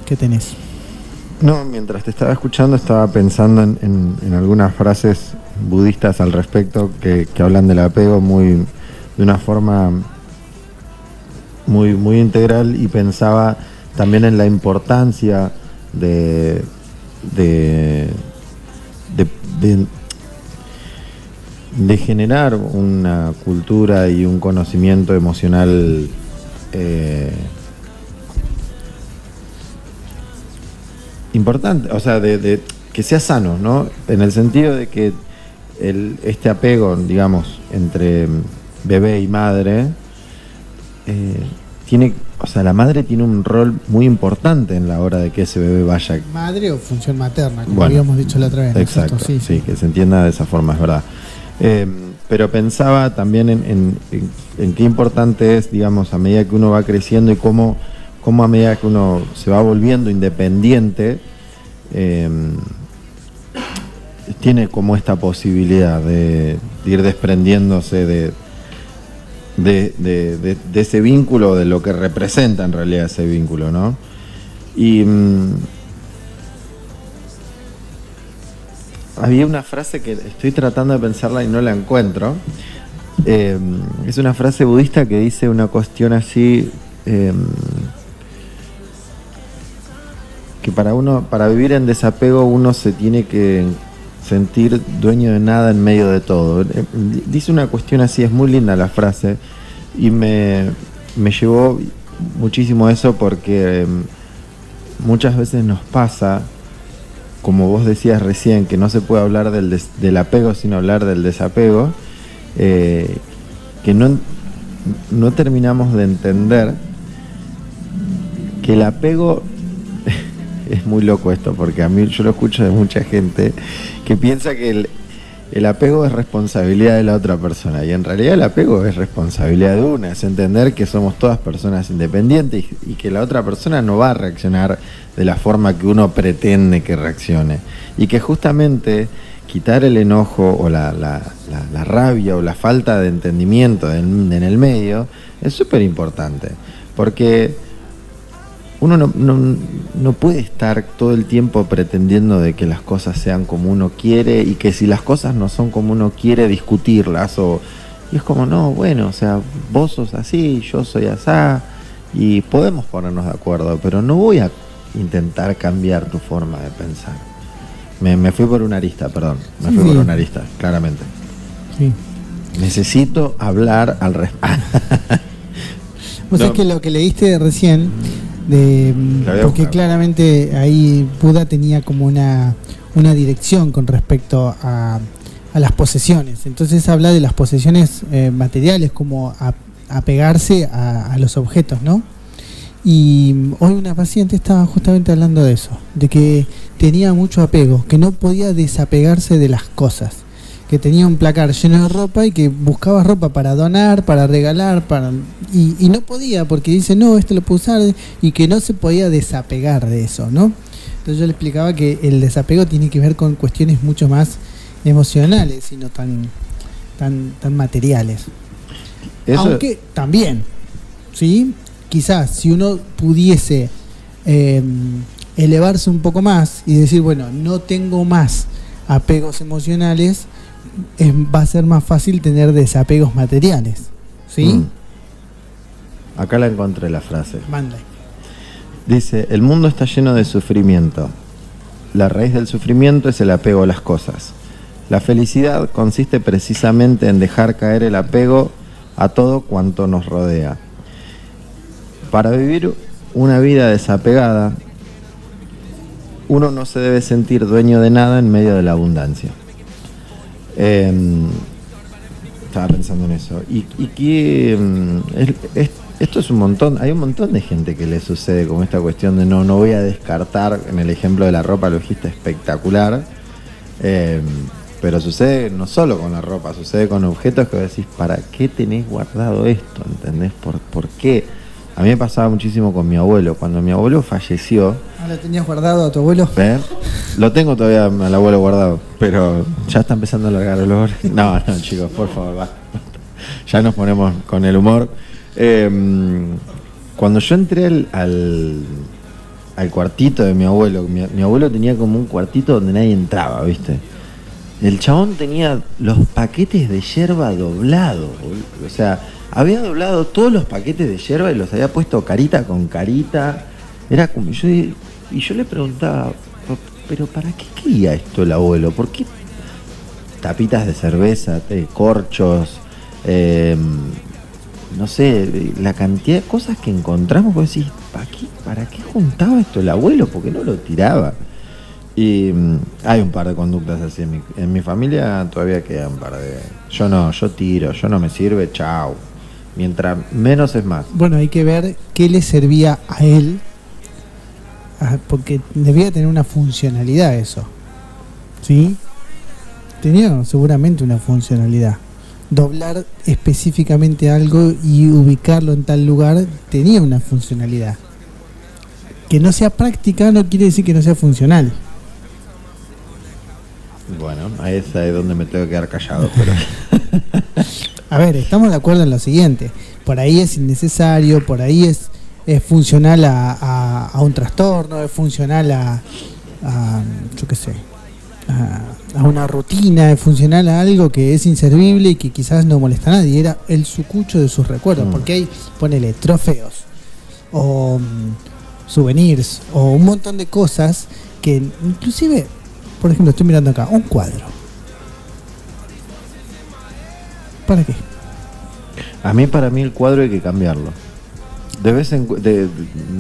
¿Qué tenés? No, mientras te estaba escuchando estaba pensando en algunas frases budistas al respecto que hablan del apego de una forma muy, muy integral, y pensaba también en la importancia de generar una cultura y un conocimiento emocional importante, o sea, de que sea sano, ¿no? En el sentido de que este apego, digamos, entre bebé y madre, la madre tiene un rol muy importante en la hora de que ese bebé vaya. Madre o función materna, como habíamos dicho la otra vez. Exacto, sí, que se entienda de esa forma, es verdad. Pero pensaba también en qué importante es, digamos, a medida que uno va creciendo, y cómo a medida que uno se va volviendo independiente, tiene como esta posibilidad de ir desprendiéndose de ese vínculo, de lo que representa en realidad ese vínculo, ¿no? Y había una frase que estoy tratando de pensarla y no la encuentro. Es una frase budista que dice una cuestión así, que para vivir en desapego uno se tiene que sentir dueño de nada en medio de todo. Dice una cuestión así, es muy linda la frase, y me llevó muchísimo a eso, porque muchas veces nos pasa, como vos decías recién, que no se puede hablar del apego sin hablar del desapego, que no terminamos de entender que el apego es muy loco esto, porque a mí yo lo escucho de mucha gente que piensa que el apego es responsabilidad de la otra persona, y en realidad el apego es responsabilidad de una, es entender que somos todas personas independientes, y que la otra persona no va a reaccionar de la forma que uno pretende que reaccione, y que justamente quitar el enojo o la rabia o la falta de entendimiento en el medio es súper importante, porque uno no puede estar todo el tiempo pretendiendo de que las cosas sean como uno quiere, y que si las cosas no son como uno quiere, discutirlas. Y es como, no, bueno, o sea, vos sos así, yo soy asá, y podemos ponernos de acuerdo, pero no voy a intentar cambiar tu forma de pensar. Me fui por una arista, perdón. Me fui por una arista, claramente. Sí. Necesito hablar al respecto. Vos sabés que lo que leíste recién, porque claramente ahí Buda tenía como una dirección con respecto a las posesiones. Entonces habla de las posesiones materiales, como apegarse a los objetos, ¿no? Y hoy una paciente estaba justamente hablando de eso, de que tenía mucho apego, que no podía desapegarse de las cosas, que tenía un placar lleno de ropa y que buscaba ropa para donar, para regalar, y no podía, porque dice, no, esto lo puedo usar, y que no se podía desapegar de eso, ¿no? Entonces yo le explicaba que el desapego tiene que ver con cuestiones mucho más emocionales y no tan materiales. Eso... Aunque también, ¿sí? quizás si uno pudiese elevarse un poco más y decir, bueno, no tengo más apegos emocionales, va a ser más fácil tener desapegos materiales. ¿Sí? Acá la encontré la frase. Manda. Dice, el mundo está lleno de sufrimiento. La raíz del sufrimiento es el apego a las cosas. La felicidad consiste precisamente en dejar caer el apego a todo cuanto nos rodea. Para vivir una vida desapegada, uno no se debe sentir dueño de nada en medio de la abundancia. Estaba pensando en eso. Y que esto es un montón, hay un montón de gente que le sucede como esta cuestión de no voy a descartar. En el ejemplo de la ropa lo dijiste espectacular, pero sucede no solo con la ropa, sucede con objetos que vos decís, ¿para qué tenés guardado esto? ¿Entendés? ¿Por qué? A mí me pasaba muchísimo con mi abuelo. Cuando mi abuelo falleció... ¿Lo tenías guardado a tu abuelo? Lo tengo todavía al abuelo guardado, pero ya está empezando a largar el olor. No, chicos, por favor, va. Ya nos ponemos con el humor. Cuando yo entré al cuartito de mi abuelo, mi abuelo tenía como un cuartito donde nadie entraba, ¿viste? El chabón tenía los paquetes de yerba doblados, o sea, había doblado todos los paquetes de yerba y los había puesto carita con carita. Era como y yo le preguntaba, pero ¿para qué quería esto el abuelo? ¿Por qué tapitas de cerveza, corchos, no sé, la cantidad de cosas que encontramos? Vos decís, ¿para qué juntaba esto el abuelo? ¿Por qué no lo tiraba? Y hay un par de conductas así en mi familia, todavía queda un par de... Yo tiro, yo no me sirve, chao. Mientras menos es más. Bueno, hay que ver qué le servía a él, porque debía tener una funcionalidad eso, ¿sí? Tenía seguramente una funcionalidad. Doblar específicamente algo y ubicarlo en tal lugar tenía una funcionalidad. Que no sea práctica no quiere decir que no sea funcional. Bueno, ahí es donde me tengo que quedar callado, pero... A ver, estamos de acuerdo en lo siguiente. Por ahí es innecesario, por ahí es funcional a un trastorno, es funcional a yo qué sé, a una rutina, es funcional a algo que es inservible y que quizás no molesta a nadie. Era el sucucho de sus recuerdos, porque ahí ponele trofeos o souvenirs o un montón de cosas que inclusive, por ejemplo, estoy mirando acá, un cuadro. ¿Para qué? Para mí el cuadro hay que cambiarlo. De vez en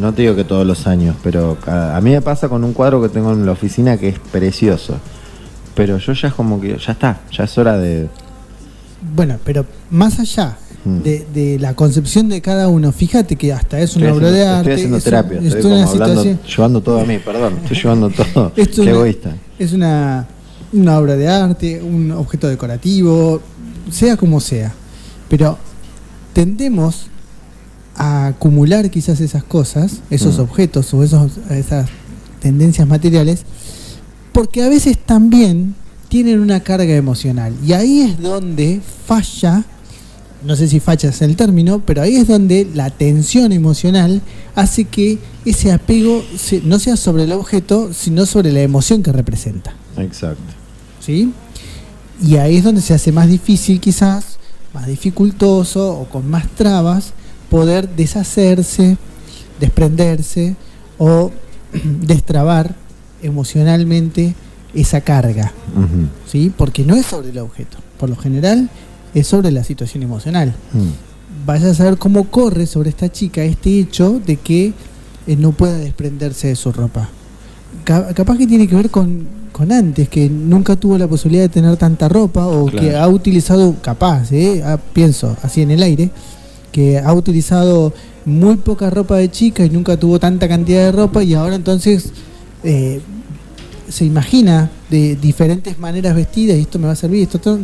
no te digo que todos los años, pero a mí me pasa con un cuadro que tengo en la oficina que es precioso. Pero yo ya es como que ya está, ya es hora de... Bueno, pero más allá de la concepción de cada uno, fíjate que hasta es una obra de arte. Estoy haciendo terapia, estoy como hablando, llevando todo a mí, perdón, estoy llevando todo. Qué egoísta. Es una obra de arte, un objeto decorativo, sea como sea, pero tendemos a acumular quizás esas cosas, esos objetos o esas tendencias materiales, porque a veces también tienen una carga emocional, y ahí es donde falla, no sé si falla es el término, pero ahí es donde la tensión emocional hace que ese apego no sea sobre el objeto, sino sobre la emoción que representa. Exacto. ¿Sí? Y ahí es donde se hace más difícil, quizás, más dificultoso o con más trabas, poder deshacerse, desprenderse o destrabar emocionalmente esa carga. ¿Sí? Porque no es sobre el objeto. Por lo general, es sobre la situación emocional. Vaya a saber cómo corre sobre esta chica este hecho de que no pueda desprenderse de su ropa. Capaz que tiene que ver con antes, que nunca tuvo la posibilidad de tener tanta ropa, o claro, que ha utilizado, pienso así en el aire, que ha utilizado muy poca ropa de chica y nunca tuvo tanta cantidad de ropa, y ahora entonces se imagina de diferentes maneras vestidas, y esto me va a servir, esto todo,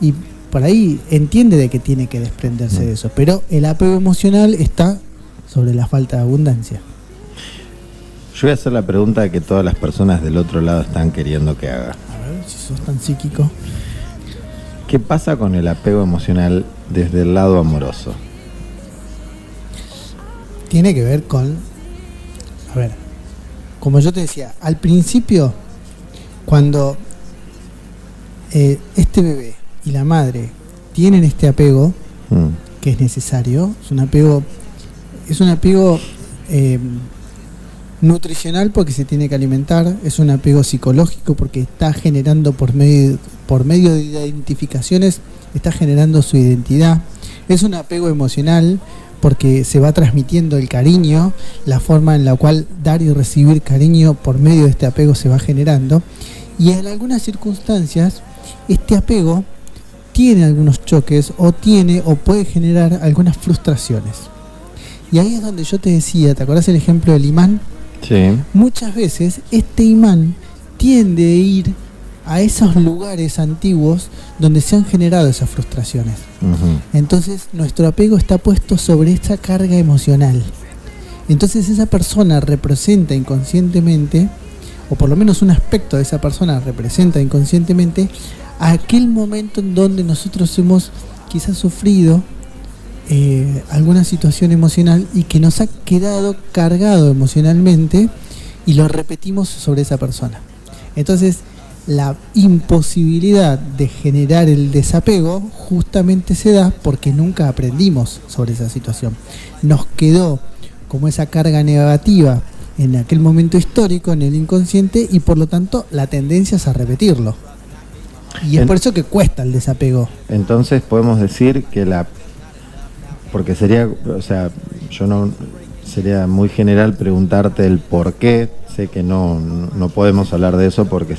y por ahí entiende de que tiene que desprenderse de eso, pero el apego emocional está sobre la falta de abundancia. Yo voy a hacer la pregunta que todas las personas del otro lado están queriendo que haga. A ver, si sos tan psíquico. ¿Qué pasa con el apego emocional desde el lado amoroso? tiene que ver con, a ver, como yo te decía, al principio, cuando este bebé y la madre tienen este apego, que es necesario, es un apego nutricional porque se tiene que alimentar, es un apego psicológico porque está generando por medio de identificaciones, está generando su identidad, es un apego emocional porque se va transmitiendo el cariño, la forma en la cual dar y recibir cariño por medio de este apego se va generando, y en algunas circunstancias este apego tiene algunos choques o puede generar algunas frustraciones. Y ahí es donde yo te decía, ¿te acordás el ejemplo del imán? Sí. Muchas veces este imán tiende a ir a esos lugares antiguos donde se han generado esas frustraciones. Entonces nuestro apego está puesto sobre esa carga emocional. Entonces esa persona representa inconscientemente, o por lo menos un aspecto de esa persona representa inconscientemente aquel momento en donde nosotros hemos quizás sufrido alguna situación emocional y que nos ha quedado cargado emocionalmente y lo repetimos sobre esa persona. Entonces la imposibilidad de generar el desapego justamente se da porque nunca aprendimos sobre esa situación. Nos quedó como esa carga negativa en aquel momento histórico, en el inconsciente, y por lo tanto la tendencia es a repetirlo. Y es por eso que cuesta el desapego. Entonces podemos decir que porque sería, o sea, sería muy general preguntarte el por qué. Sé que no podemos hablar de eso porque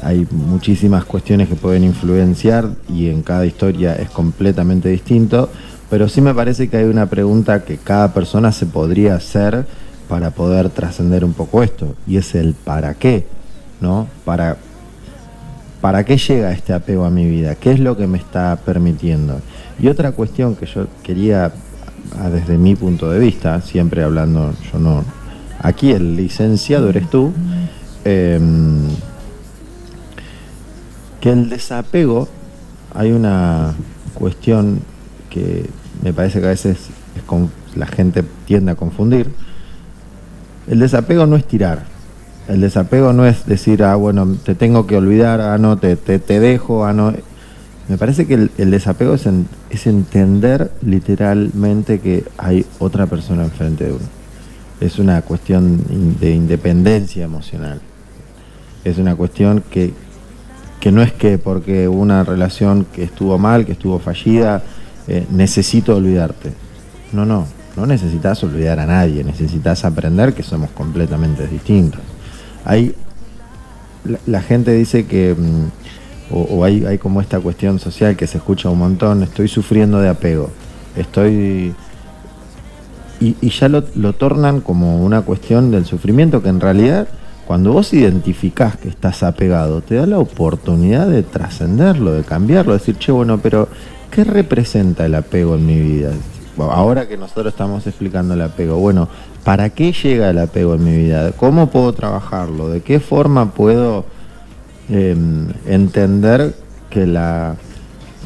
hay muchísimas cuestiones que pueden influenciar y en cada historia es completamente distinto, pero sí me parece que hay una pregunta que cada persona se podría hacer para poder trascender un poco esto, y es el para qué, ¿no? ¿Para qué llega este apego a mi vida? ¿Qué es lo que me está permitiendo? Y otra cuestión que yo quería, desde mi punto de vista, siempre hablando, aquí el licenciado eres tú, que el desapego, hay una cuestión que me parece que a veces la gente tiende a confundir. El desapego no es tirar. El desapego no es decir, bueno, te tengo que olvidar, no, te dejo, no. Me parece que el desapego es entender literalmente que hay otra persona enfrente de uno. Es una cuestión de independencia emocional. Es una cuestión que no es que porque una relación que estuvo mal, que estuvo fallida, necesito olvidarte. No necesitas olvidar a nadie, necesitas aprender que somos completamente distintos. La gente dice que, hay como esta cuestión social que se escucha un montón, estoy sufriendo de apego, y ya lo tornan como una cuestión del sufrimiento, que en realidad cuando vos identificás que estás apegado, te da la oportunidad de trascenderlo, de cambiarlo, de decir, pero ¿qué representa el apego en mi vida? Ahora que nosotros estamos explicando el apego, ¿para qué llega el apego en mi vida? ¿Cómo puedo trabajarlo? ¿De qué forma puedo entender que la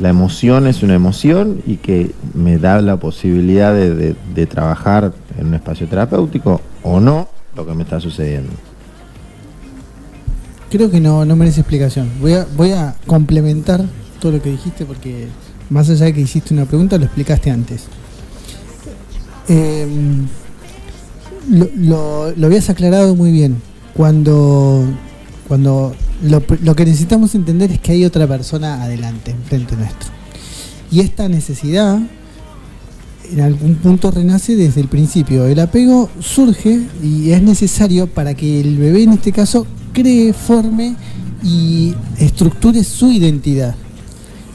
emoción es una emoción y que me da la posibilidad de trabajar en un espacio terapéutico o no lo que me está sucediendo? Creo que no merece explicación. Voy a complementar todo lo que dijiste porque más allá de que hiciste una pregunta, lo explicaste antes. Lo habías aclarado muy bien. Cuando lo que necesitamos entender es que hay otra persona adelante, enfrente nuestro. Y esta necesidad en algún punto renace desde el principio. El apego surge y es necesario para que el bebé, en este caso, cree, forme y estructure su identidad.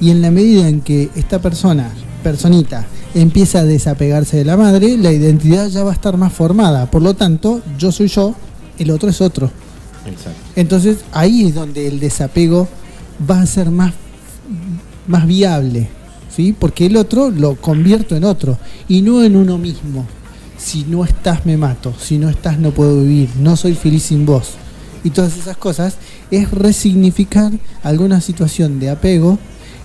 Y en la medida en que esta personita, empieza a desapegarse de la madre, la identidad ya va a estar más formada. Por lo tanto, yo soy yo, el otro es otro. Exacto. Entonces, ahí es donde el desapego va a ser más viable, ¿sí? Porque el otro lo convierto en otro y no en uno mismo. Si no estás, me mato. Si no estás, no puedo vivir. No soy feliz sin vos. Y todas esas cosas es resignificar alguna situación de apego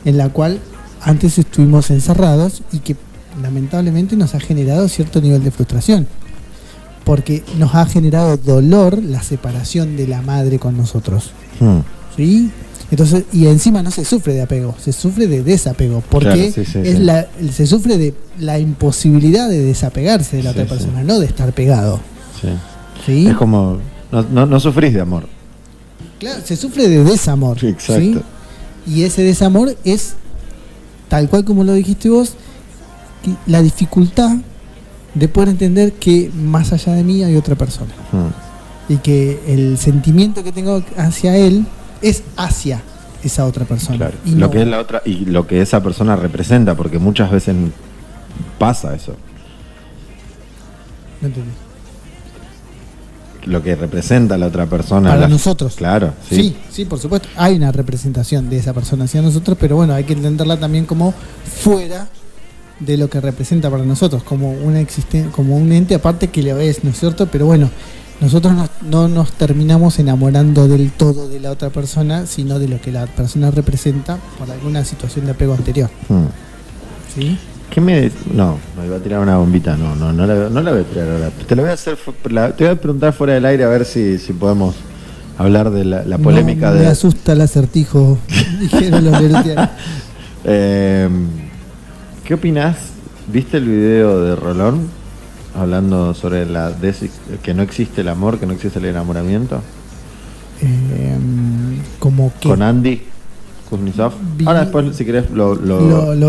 en la cual antes estuvimos encerrados y que lamentablemente nos ha generado cierto nivel de frustración, porque nos ha generado dolor la separación de la madre con nosotros. ¿Sí? Entonces, y encima no se sufre de apego, se sufre de desapego, porque se sufre de la imposibilidad de desapegarse de la otra persona, no de estar pegado. ¿Sí? Es como, no sufrís de amor. Claro, se sufre de desamor. Sí, exacto. ¿Sí? Y ese desamor es, tal cual como lo dijiste vos, la dificultad de poder entender que más allá de mí hay otra persona. Y que el sentimiento que tengo hacia él es hacia esa otra persona. Claro. Y lo no, que es la otra y lo que esa persona representa, porque muchas veces pasa eso. no entendí. Lo que representa la otra persona. Para nosotros. Claro, sí, por supuesto. Hay una representación de esa persona hacia nosotros, pero bueno, hay que entenderla también como fuera de lo que representa para nosotros, como como un ente aparte que lo es, ¿no es cierto? Pero bueno, nosotros no nos terminamos enamorando del todo de la otra persona, sino de lo que la persona representa por alguna situación de apego anterior. ¿Sí? ¿Qué me No, me iba a tirar una bombita. No la voy a tirar ahora. Te voy a preguntar fuera del aire a ver si podemos hablar de la polémica me asusta el acertijo, dijeron los lerutianos. ¿Qué opinás? ¿Viste el video de Rolón hablando sobre que no existe el amor, que no existe el enamoramiento? Como que con Andy Kuznetsov. Ahora después, si querés, lo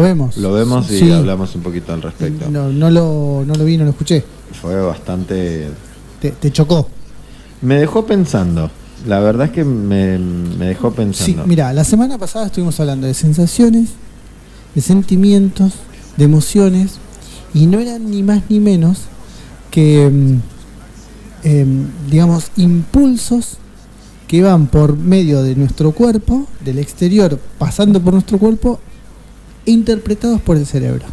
vemos. Lo vemos y hablamos un poquito al respecto. No lo vi, no lo escuché. Fue bastante... ¿Te chocó? Me dejó pensando. La verdad es que me dejó pensando. Sí, mira, la semana pasada estuvimos hablando de sensaciones, de sentimientos, de emociones, y no eran ni más ni menos que, digamos, impulsos que van por medio de nuestro cuerpo, del exterior, pasando por nuestro cuerpo, e interpretados por el cerebro.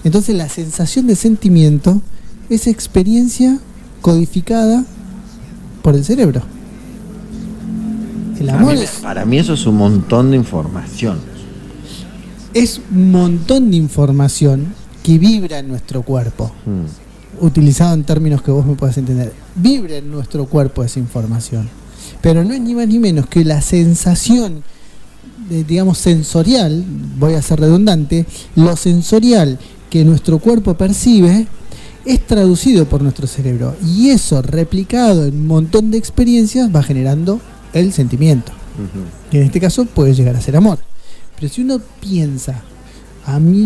Entonces la sensación de sentimiento es experiencia codificada por el cerebro. El amor para mí eso es un montón de información. Es un montón de información que vibra en nuestro cuerpo. Utilizado en términos que vos me puedas entender. Vibra en nuestro cuerpo esa información. Pero no es ni más ni menos que la sensación, digamos, sensorial, voy a ser redundante, lo sensorial que nuestro cuerpo percibe es traducido por nuestro cerebro. Y eso, replicado en un montón de experiencias, va generando el sentimiento. Que en este caso puede llegar a ser amor. Pero si uno piensa,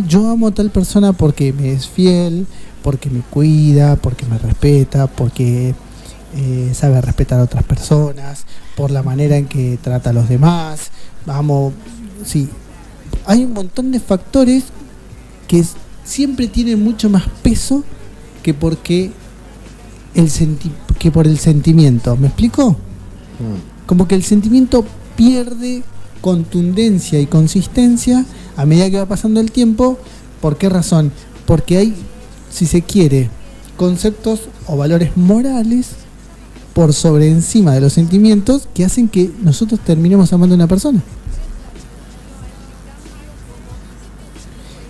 yo amo a tal persona porque me es fiel, porque me cuida, porque me respeta, porque sabe respetar a otras personas, por la manera en que trata a los demás, sí, hay un montón de factores que siempre tienen mucho más peso que por el sentimiento. ¿Me explico? Como que el sentimiento pierde contundencia y consistencia a medida que va pasando el tiempo. ¿Por qué razón? Porque hay, si se quiere, conceptos o valores morales por sobre encima de los sentimientos que hacen que nosotros terminemos amando a una persona.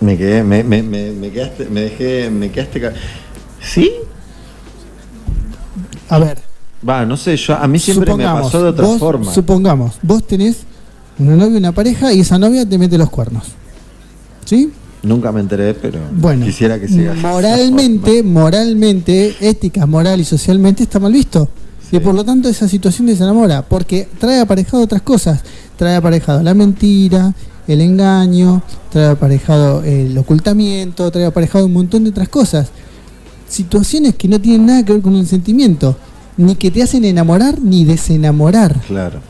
Me quedaste. ¿Sí? A ver. No sé, a mí siempre me pasó de otra forma. Supongamos, vos tenés una novia, una pareja, y esa novia te mete los cuernos. ¿Sí? Nunca me enteré, pero bueno, quisiera que siga. Moralmente, ética, moral y socialmente está mal visto. Sí. Y por lo tanto esa situación desenamora, porque trae aparejado otras cosas. Trae aparejado la mentira, el engaño, trae aparejado el ocultamiento, trae aparejado un montón de otras cosas. Situaciones que no tienen nada que ver con el sentimiento, ni que te hacen enamorar ni desenamorar. Claro.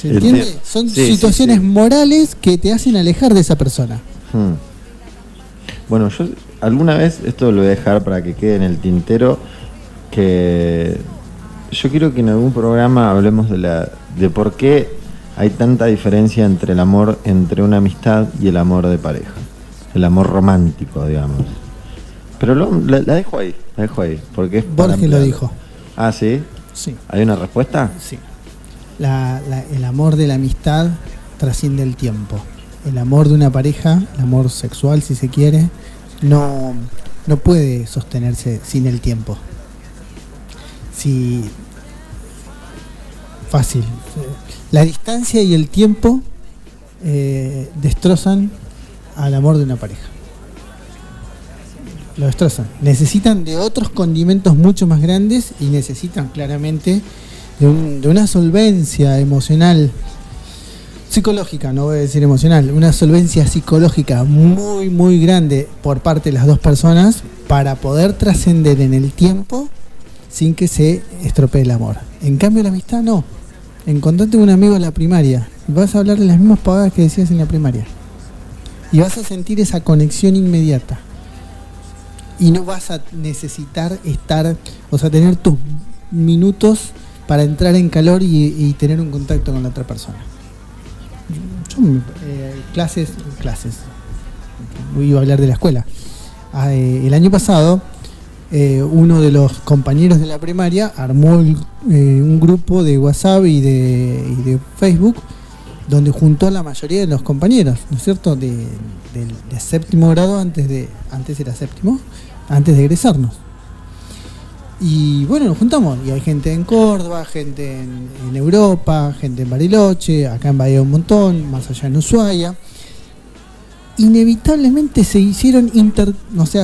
¿Se entiende? Son situaciones morales que te hacen alejar de esa persona. Bueno, yo alguna vez, esto lo voy a dejar para que quede en el tintero, que yo quiero que en algún programa hablemos de por qué hay tanta diferencia entre el amor entre una amistad y el amor de pareja, el amor romántico, digamos. Pero la dejo ahí, porque es Borges lo dijo. Ah, ¿sí? Sí. ¿Hay una respuesta? Sí. El amor de la amistad trasciende el tiempo. El amor de una pareja, el amor sexual si se quiere, no puede sostenerse sin el tiempo. Si fácil. La distancia y el tiempo destrozan al amor de una pareja. Lo destrozan. Necesitan de otros condimentos mucho más grandes y necesitan claramente de una solvencia emocional, psicológica, no voy a decir emocional, una solvencia psicológica muy muy grande por parte de las dos personas para poder trascender en el tiempo sin que se estropee el amor. En cambio la amistad no. Encontrate un amigo en la primaria y vas a hablar de las mismas pavadas que decías en la primaria y vas a sentir esa conexión inmediata y no vas a necesitar tener tus minutos para entrar en calor y tener un contacto con la otra persona. Clases, iba a hablar de la escuela. El año pasado uno de los compañeros de la primaria armó un grupo de WhatsApp y de Facebook donde juntó a la mayoría de los compañeros, ¿no es cierto?, de séptimo grado, antes era séptimo, antes de egresarnos. Y bueno, nos juntamos, y hay gente en Córdoba, gente en Europa, gente en Bariloche, acá en Bahía un montón, más allá en Ushuaia. Inevitablemente se hicieron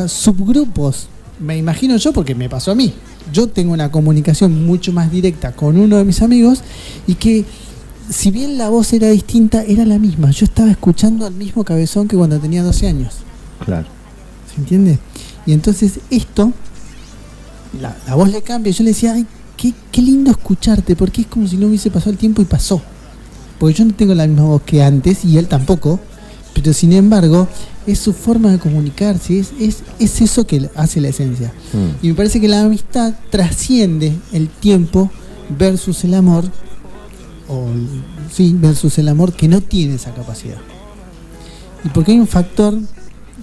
subgrupos, me imagino yo, porque me pasó a mí. Yo tengo una comunicación mucho más directa con uno de mis amigos y que, si bien la voz era distinta, era la misma. Yo estaba escuchando al mismo cabezón que cuando tenía 12 años. Claro. ¿Se entiende? Y entonces esto, la voz le cambia. Yo le decía, ay, qué lindo escucharte, porque es como si no hubiese pasado el tiempo y pasó. Porque yo no tengo la misma voz que antes y él tampoco, pero sin embargo es su forma de comunicarse, es eso que hace la esencia. Y me parece que la amistad trasciende el tiempo versus el amor, versus el amor que no tiene esa capacidad. Y porque hay un factor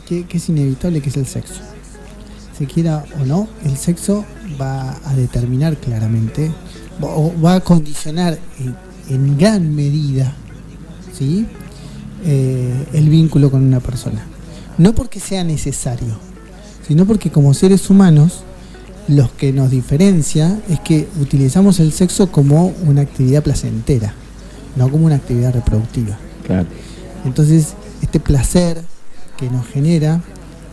que es inevitable, que es el sexo. Se quiera o no, el sexo va a determinar claramente, o va a condicionar en gran medida, ¿sí?, el vínculo con una persona. No porque sea necesario, sino porque como seres humanos, lo que nos diferencia es que utilizamos el sexo como una actividad placentera, no como una actividad reproductiva. Claro. Entonces, este placer que nos genera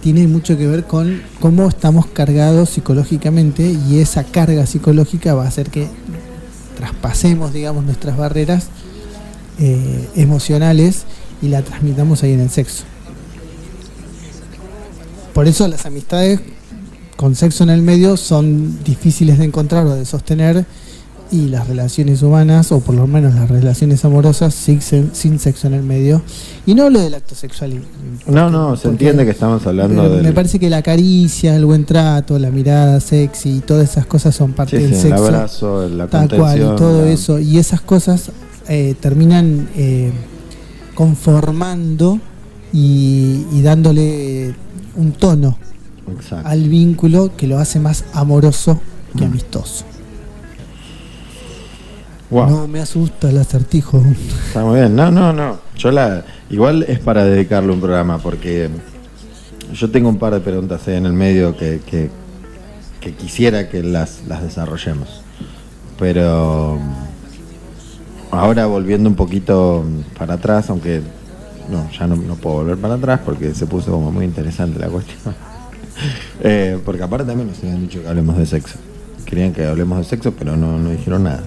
tiene mucho que ver con cómo estamos cargados psicológicamente, y esa carga psicológica va a hacer que traspasemos, digamos, nuestras barreras emocionales y la transmitamos ahí en el sexo. Por eso las amistades con sexo en el medio son difíciles de encontrar o de sostener, y las relaciones humanas, o por lo menos las relaciones amorosas, sin sexo en el medio. Y no hablo del acto sexual. Se entiende que estamos hablando de... Me parece que la caricia, el buen trato, la mirada sexy, todas esas cosas son parte del sexo. El abrazo, la tal contención, cual, y todo eso. Y esas cosas terminan conformando y dándole un tono, exacto, al vínculo que lo hace más amoroso que amistoso. Wow. No me asusta el acertijo. Está muy bien. No. Igual es para dedicarle un programa, porque yo tengo un par de preguntas ahí en el medio que quisiera que las desarrollemos. Pero ahora, volviendo un poquito para atrás, aunque ya no puedo volver para atrás porque se puso como muy interesante la cuestión. Porque aparte también nos habían dicho que hablemos de sexo. Querían que hablemos de sexo, pero no dijeron nada.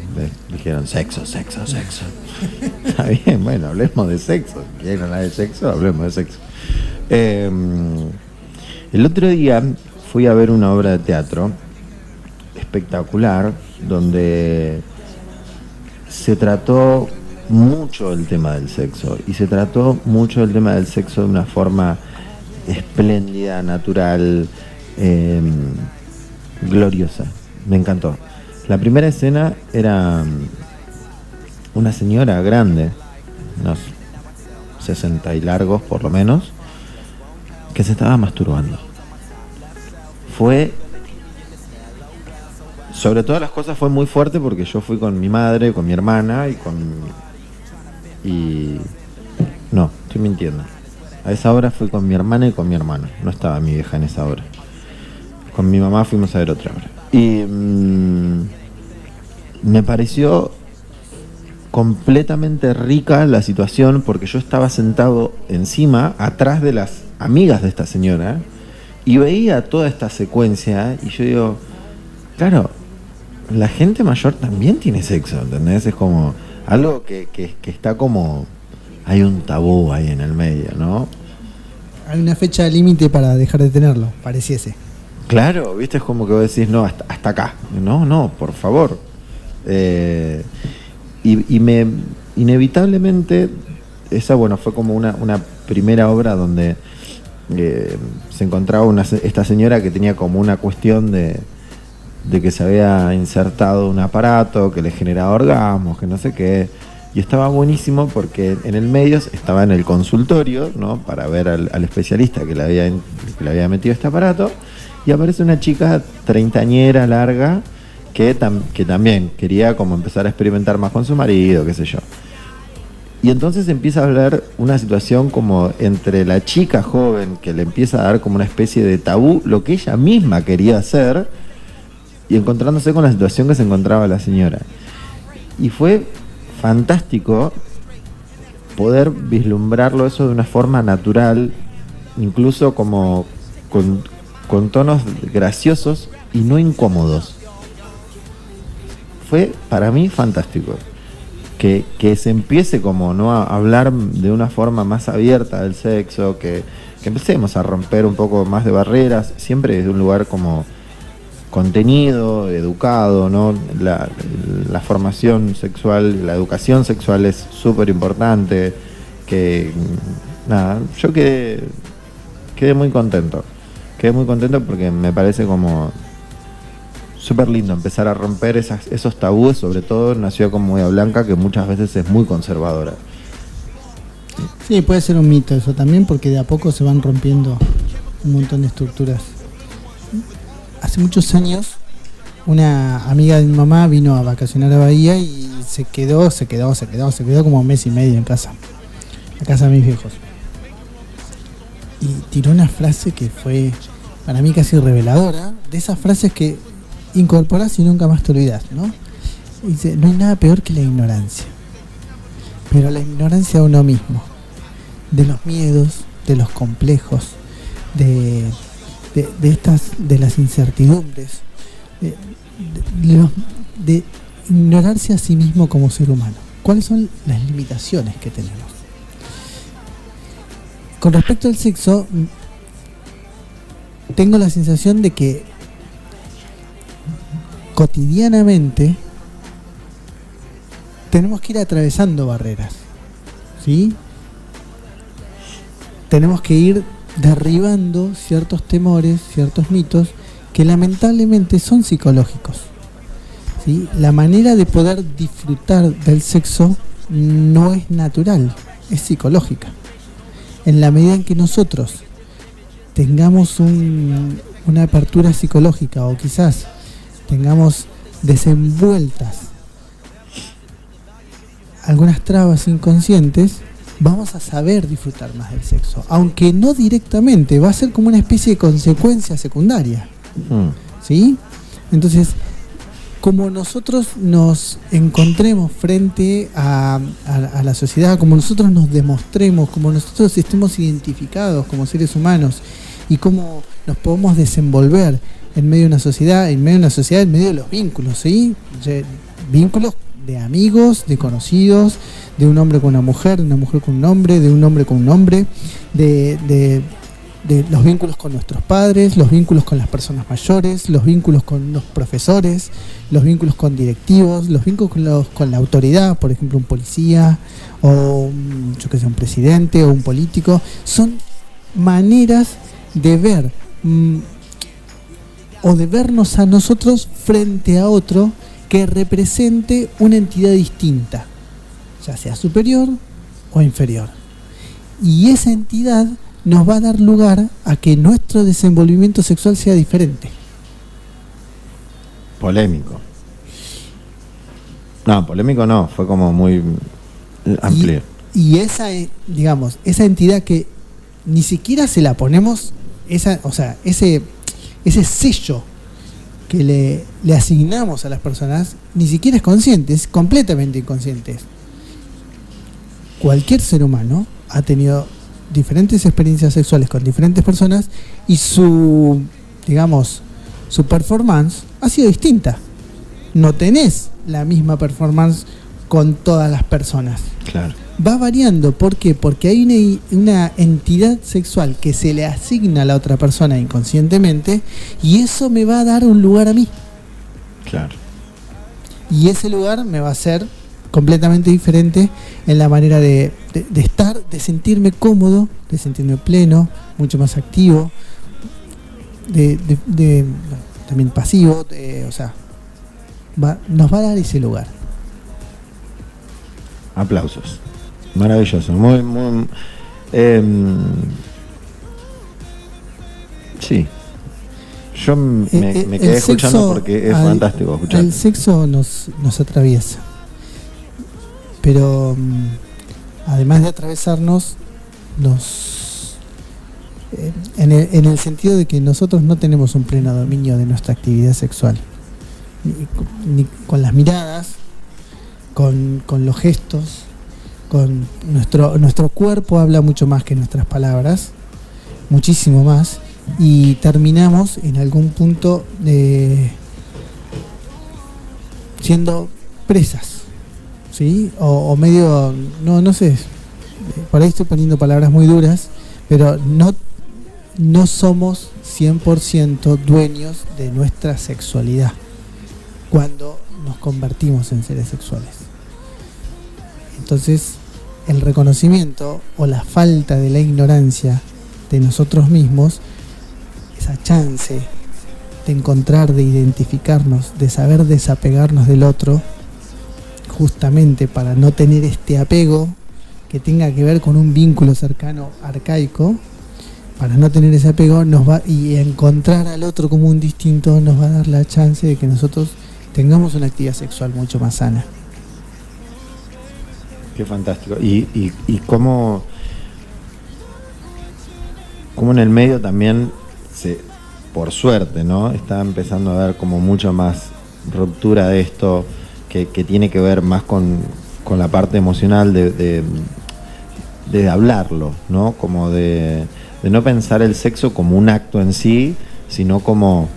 Dijeron sexo. Está bien, bueno, hablemos de sexo. ¿Quieren hablar de sexo? Hablemos de sexo. El otro día fui a ver una obra de teatro espectacular, donde se trató mucho el tema del sexo, y se trató mucho el tema del sexo de una forma espléndida, natural, gloriosa. Me encantó. La primera escena era una señora grande, unos 60 y largos por lo menos, que se estaba masturbando. Sobre todas las cosas fue muy fuerte, porque yo fui con mi madre, con mi hermana no, estoy mintiendo. A esa hora fui con mi hermana y con mi hermano. No estaba mi vieja en esa hora. Con mi mamá fuimos a ver otra obra. Y me pareció completamente rica la situación porque yo estaba sentado encima, atrás de las amigas de esta señora, y veía toda esta secuencia y yo digo, claro, la gente mayor también tiene sexo, ¿entendés? Es como algo que está como... Hay un tabú ahí en el medio, ¿no? Hay una fecha límite para dejar de tenerlo, pareciese. Claro, viste, es como que vos decís, no, hasta acá. No, por favor. Y me inevitablemente, esa fue como una primera obra donde se encontraba esta señora que tenía como una cuestión de que se había insertado un aparato que le generaba orgasmos, que no sé qué. Y estaba buenísimo porque en el medio estaba en el consultorio, ¿no? Para ver al especialista que le había metido este aparato. Y aparece una chica treintañera, larga, que también quería como empezar a experimentar más con su marido, qué sé yo. Y entonces empieza a hablar una situación como entre la chica joven, que le empieza a dar como una especie de tabú, lo que ella misma quería hacer, y encontrándose con la situación que se encontraba la señora. Y fue fantástico poder vislumbrarlo eso de una forma natural, incluso como con tonos graciosos y no incómodos. Fue para mí fantástico que se empiece como no a hablar de una forma más abierta del sexo, que empecemos a romper un poco más de barreras, siempre desde un lugar como contenido, educado, ¿no? La formación sexual, la educación sexual es súper importante. Que nada, yo quedé muy contento. Quedé muy contento porque me parece como súper lindo empezar a romper esos tabúes, sobre todo en una ciudad como Bahía Blanca, que muchas veces es muy conservadora. Sí, puede ser un mito eso también, porque de a poco se van rompiendo un montón de estructuras. Hace muchos años, una amiga de mi mamá vino a vacacionar a Bahía y se quedó como un mes y medio en casa de mis viejos. Y tiró una frase que fue para mí casi reveladora, de esas frases que incorporás y nunca más te olvidás, ¿no? Y dice, no hay nada peor que la ignorancia, pero la ignorancia de uno mismo, de los miedos, de los complejos, de las incertidumbres, de ignorarse a sí mismo como ser humano. ¿Cuáles son las limitaciones que tenemos? Con respecto al sexo, tengo la sensación de que cotidianamente tenemos que ir atravesando barreras, ¿sí? Tenemos que ir derribando ciertos temores, ciertos mitos que lamentablemente son psicológicos, ¿sí? La manera de poder disfrutar del sexo no es natural, es psicológica. En la medida en que nosotros tengamos una apertura psicológica, o quizás tengamos desenvueltas algunas trabas inconscientes, vamos a saber disfrutar más del sexo, aunque no directamente, va a ser como una especie de consecuencia secundaria, ¿sí? Entonces, como nosotros nos encontremos frente a la sociedad, como nosotros nos demostremos, como nosotros estemos identificados como seres humanos y cómo nos podemos desenvolver en medio de una sociedad, en medio de los vínculos, ¿sí? Vínculos de amigos, de conocidos, de un hombre con una mujer con un hombre, de un hombre con un hombre, de los vínculos con nuestros padres, los vínculos con las personas mayores, los vínculos con los profesores, los vínculos con directivos, los vínculos con la autoridad, por ejemplo un policía o un presidente o un político. Son maneras de ver o de vernos a nosotros frente a otro que represente una entidad distinta, ya sea superior o inferior. Y esa entidad nos va a dar lugar a que nuestro desenvolvimiento sexual sea diferente. Polémico. No, polémico no, fue como muy amplio. Y esa, digamos, esa entidad que ni siquiera se la ponemos ese sello que le asignamos a las personas, ni siquiera es consciente, es completamente inconsciente. Cualquier ser humano ha tenido diferentes experiencias sexuales con diferentes personas y su performance ha sido distinta. No tenés la misma performance con todas las personas. Claro. Va variando. ¿Por qué? Porque hay una entidad sexual que se le asigna a la otra persona inconscientemente y eso me va a dar un lugar a mí. Claro. Y ese lugar me va a ser completamente diferente en la manera de estar, de sentirme cómodo, de sentirme pleno, mucho más activo, también pasivo, nos va a dar ese lugar. Aplausos. Maravilloso. Muy sí. Yo me quedé escuchando porque es fantástico escuchar. El sexo nos atraviesa. Pero además de atravesarnos, en el sentido de que nosotros no tenemos un pleno dominio de nuestra actividad sexual, ni con las miradas, con los gestos, con nuestro cuerpo habla mucho más que nuestras palabras, muchísimo más, y terminamos en algún punto siendo presas, ¿sí? O medio, no sé, por ahí estoy poniendo palabras muy duras, pero no somos 100% dueños de nuestra sexualidad cuando nos convertimos en seres sexuales. Entonces, el reconocimiento o la falta de la ignorancia de nosotros mismos, esa chance de encontrar, de identificarnos, de saber desapegarnos del otro, justamente para no tener este apego que tenga que ver con un vínculo cercano arcaico, para no tener ese apego y encontrar al otro como un distinto, nos va a dar la chance de que nosotros tengamos una actividad sexual mucho más sana. Qué fantástico. Y cómo en el medio también por suerte, ¿no? Está empezando a haber como mucho más ruptura de esto que tiene que ver más con la parte emocional de hablarlo, ¿no? Como de no pensar el sexo como un acto en sí, sino como,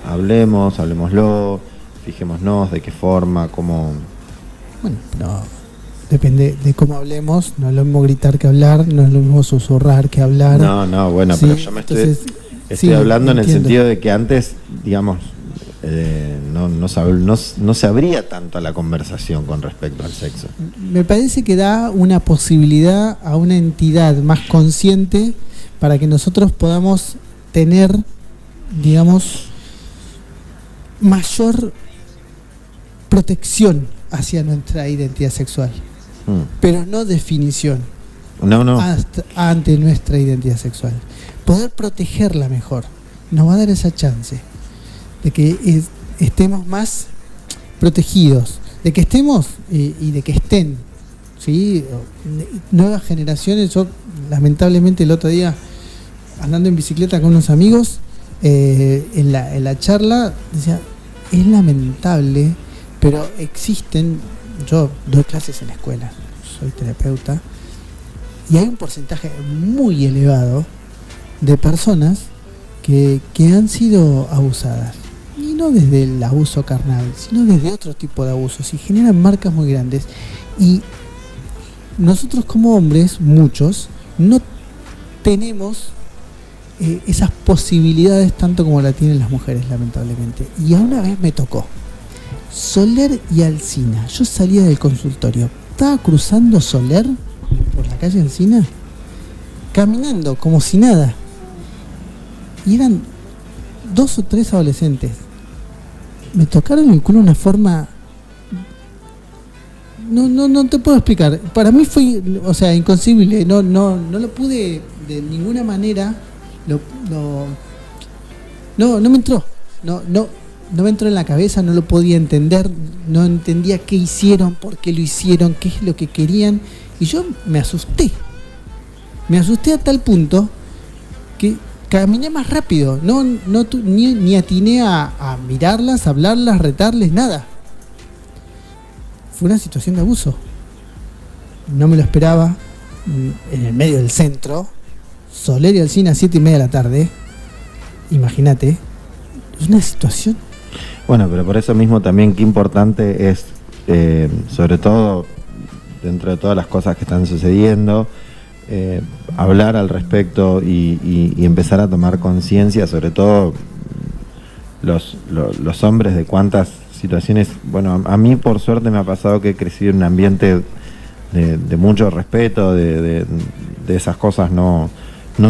hablemoslo, fijémonos de qué forma, cómo. Bueno, pero depende de cómo hablemos, no es lo mismo gritar que hablar, no es lo mismo susurrar que hablar. No, bueno, sí, pero yo me estoy hablando en el sentido de que antes, digamos, no se abría tanto a la conversación con respecto al sexo. Me parece que da una posibilidad a una entidad más consciente para que nosotros podamos tener, digamos, mayor protección hacia nuestra identidad sexual, pero no definición. No. Ante nuestra identidad sexual. Poder protegerla mejor nos va a dar esa chance de que estemos más protegidos, de que estemos y de que estén, ¿sí? Nuevas generaciones. Yo lamentablemente el otro día andando en bicicleta con unos amigos, en la charla decía, es lamentable, pero existen, yo doy clases en la escuela, soy terapeuta, y hay un porcentaje muy elevado de personas que han sido abusadas, y no desde el abuso carnal, sino desde otro tipo de abusos, y generan marcas muy grandes. Y nosotros como hombres, muchos, no tenemos esas posibilidades tanto como la tienen las mujeres, lamentablemente. Y a una vez me tocó Soler y Alsina. Yo salía del consultorio, estaba cruzando Soler por la calle Alsina, caminando como si nada, y eran 2 o 3 adolescentes. Me tocaron el culo de una forma, no te puedo explicar. Para mí fue, inconcebible. No lo pude de ninguna manera. No me entró. No me entró en la cabeza, no lo podía entender, no entendía qué hicieron, por qué lo hicieron, qué es lo que querían, y yo me asusté. Me asusté a tal punto que caminé más rápido, ni atiné a mirarlas, a hablarlas, retarles, nada. Fue una situación de abuso. No me lo esperaba, en el medio del centro, Soler y Alsina, 7:30 de la tarde. Imagínate, es una situación. Bueno, pero por eso mismo también qué importante es, sobre todo dentro de todas las cosas que están sucediendo, hablar al respecto y empezar a tomar conciencia, sobre todo los hombres, de cuántas situaciones. Bueno, a mí por suerte me ha pasado que he crecido en un ambiente de mucho respeto, de esas cosas no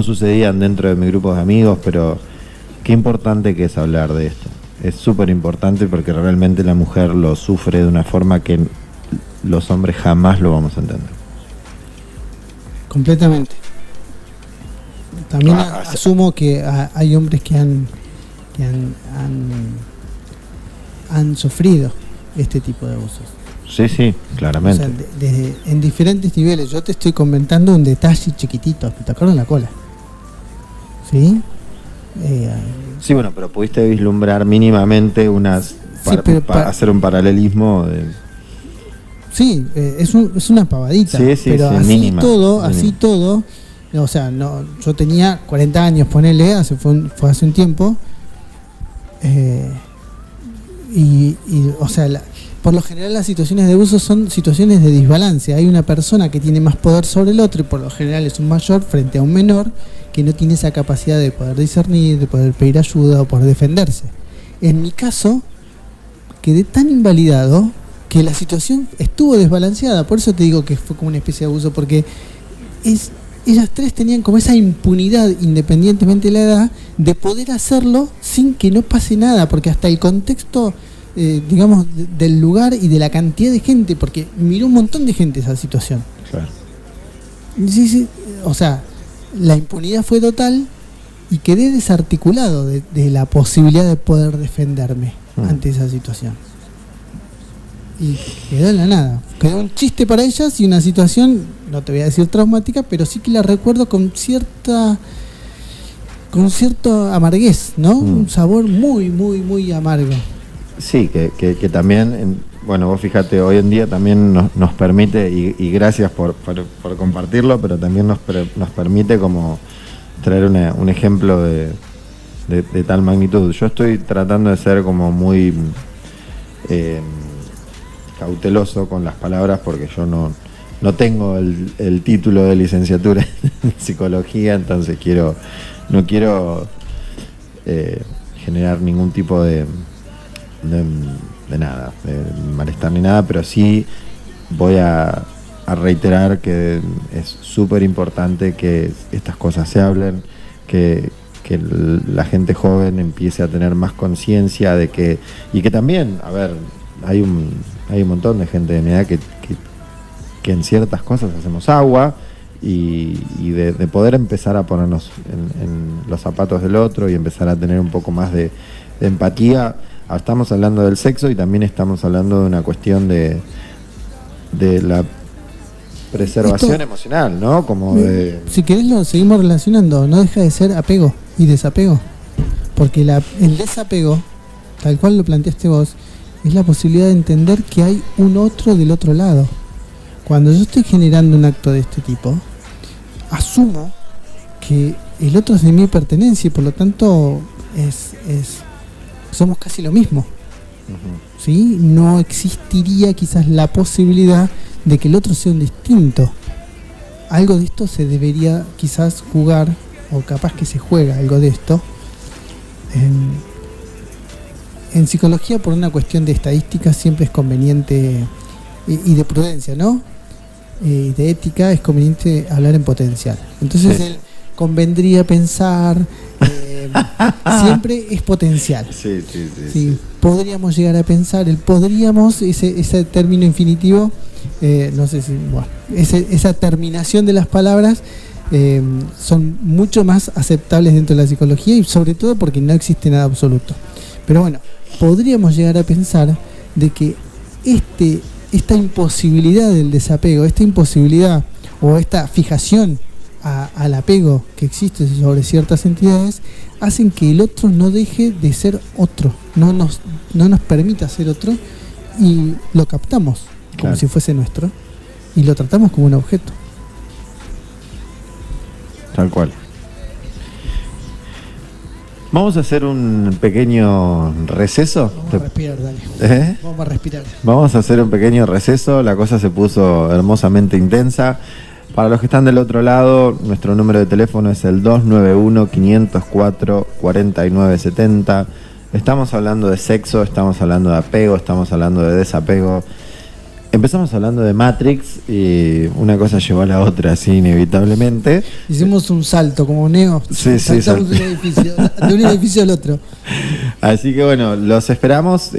sucedían dentro de mi grupo de amigos, pero qué importante que es hablar de esto. Es súper importante porque realmente la mujer lo sufre de una forma que los hombres jamás lo vamos a entender. Completamente. También asumo que hay hombres que han sufrido este tipo de abusos. Sí, claramente. O sea, en diferentes niveles. Yo te estoy comentando un detalle chiquitito, te tocaron la cola. ¿Sí? Sí, bueno, pero pudiste vislumbrar mínimamente para hacer un paralelismo. Sí, es una pavadita. Sí, pero así mínima. Así todo. O sea, yo tenía 40 años, ponele, fue hace un tiempo. O sea, por lo general las situaciones de abuso son situaciones de desbalance. Hay una persona que tiene más poder sobre el otro y por lo general es un mayor frente a un menor que no tiene esa capacidad de poder discernir, de poder pedir ayuda o poder defenderse. En mi caso, quedé tan invalidado que la situación estuvo desbalanceada. Por eso te digo que fue como una especie de abuso, porque ellas tres tenían como esa impunidad, independientemente de la edad, de poder hacerlo sin que no pase nada, porque hasta el contexto, digamos, del lugar y de la cantidad de gente, porque miró un montón de gente esa situación. Claro. Sí, o sea, la impunidad fue total y quedé desarticulado de la posibilidad de poder defenderme ante esa situación. Y quedó en la nada. Quedó un chiste para ellas y una situación, no te voy a decir traumática, pero sí que la recuerdo con cierto amarguez, ¿no? Un sabor muy, muy, muy amargo. Sí, que también, bueno, vos fíjate, hoy en día también nos permite, y gracias por compartirlo, pero también nos permite como traer un ejemplo de tal magnitud. Yo estoy tratando de ser como muy cauteloso con las palabras porque yo no tengo el título de licenciatura en psicología, entonces no quiero generar ningún tipo de nada, de malestar ni nada, pero sí voy a reiterar que es súper importante que estas cosas se hablen, que la gente joven empiece a tener más conciencia de que, y que también, a ver, hay un montón de gente de mi edad que en ciertas cosas hacemos agua y de poder empezar a ponernos en los zapatos del otro y empezar a tener un poco más de empatía. Estamos hablando del sexo y también estamos hablando de una cuestión de la preservación emocional, ¿no? Como si querés lo seguimos relacionando, no deja de ser apego y desapego, porque el desapego, tal cual lo planteaste vos, es la posibilidad de entender que hay un otro del otro lado. Cuando yo estoy generando un acto de este tipo, asumo que el otro es de mi pertenencia y por lo tanto somos casi lo mismo. ¿Sí? No existiría quizás la posibilidad de que el otro sea un distinto. Algo de esto se debería quizás jugar, o capaz que se juega algo de esto en psicología. Por una cuestión de estadística siempre es conveniente, y de prudencia, ¿no? Y de ética es conveniente hablar en potencial. Entonces él convendría pensar, siempre es potencial. Sí. Podríamos llegar a pensar, ese término infinitivo, no sé si, bueno, esa terminación de las palabras son mucho más aceptables dentro de la psicología y sobre todo porque no existe nada absoluto. Pero bueno, podríamos llegar a pensar de que esta imposibilidad del desapego, esta imposibilidad o esta fijación al apego que existe sobre ciertas entidades, hacen que el otro no deje de ser otro, no nos permita ser otro, y lo captamos como Claro. si fuese nuestro y lo tratamos como un objeto. Tal cual. Vamos a hacer un pequeño receso. Vamos a respirar, dale. ¿Eh? Vamos a respirar. Vamos a hacer un pequeño receso. La cosa se puso hermosamente intensa. Para los que están del otro lado, nuestro número de teléfono es el 291-504-4970. Estamos hablando de sexo, estamos hablando de apego, estamos hablando de desapego. Empezamos hablando de Matrix y una cosa llevó a la otra, así inevitablemente. Hicimos un salto como Neo. Sí, Saltamos de un edificio al otro. Así que bueno, los esperamos.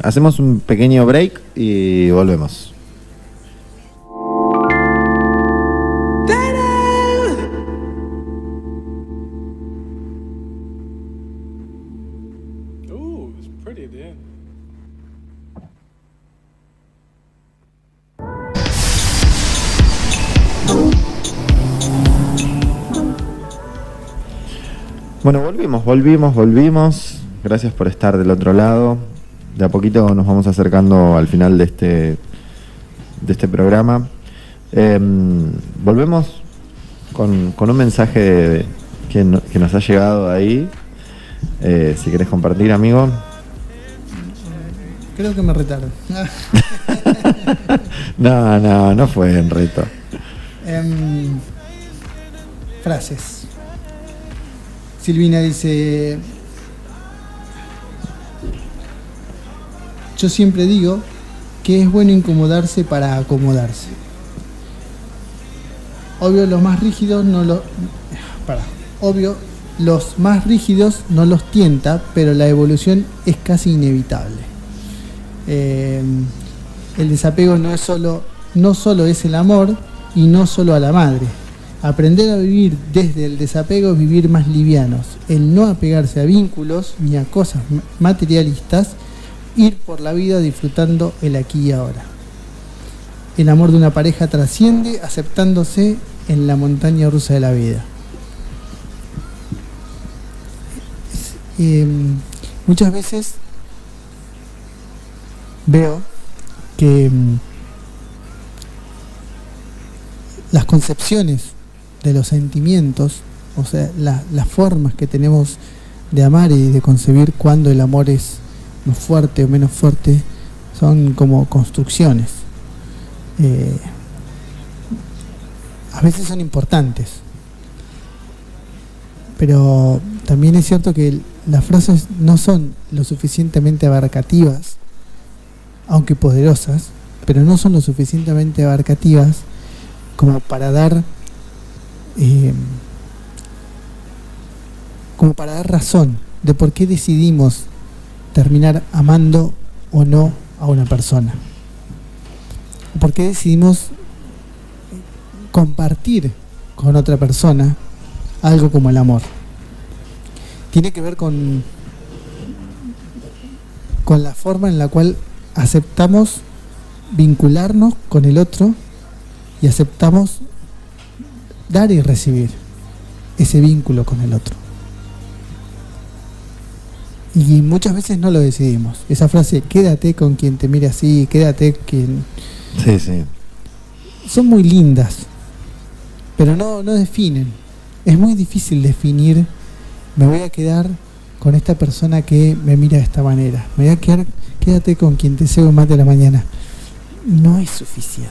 Hacemos un pequeño break y volvemos. Ooh, it's pretty, dude. Bueno, volvimos. Gracias por estar del otro lado. De a poquito nos vamos acercando al final de este programa. Volvemos con un mensaje que nos ha llegado ahí. Si querés compartir, amigo. Creo que me retaron. No fue en reto. Frases. Silvina dice: yo siempre digo que es bueno incomodarse para acomodarse. Obvio los más rígidos no los tienta, pero la evolución es casi inevitable. El desapego no solo es el amor y no solo a la madre. Aprender a vivir desde el desapego es vivir más livianos. El no apegarse a vínculos ni a cosas materialistas, ir por la vida disfrutando el aquí y ahora. El amor de una pareja trasciende aceptándose en la montaña rusa de la vida. Muchas veces veo que las concepciones de los sentimientos, o sea, las formas que tenemos de amar y de concebir cuando el amor es más fuerte o menos fuerte, son como construcciones. A veces son importantes, pero también es cierto que las frases no son lo suficientemente abarcativas, aunque poderosas, pero no son lo suficientemente abarcativas como para dar razón de por qué decidimos terminar amando o no a una persona, por qué decidimos compartir con otra persona algo como el amor. Tiene que ver con la forma en la cual aceptamos vincularnos con el otro y aceptamos dar y recibir ese vínculo con el otro. Y muchas veces no lo decidimos. Esa frase, quédate con quien te mire así, quédate quien... Sí, sí. Son muy lindas, pero no definen. Es muy difícil definir, me voy a quedar con esta persona que me mira de esta manera. Me voy a quedar, quédate con quien te cebo más de la mañana. No es suficiente.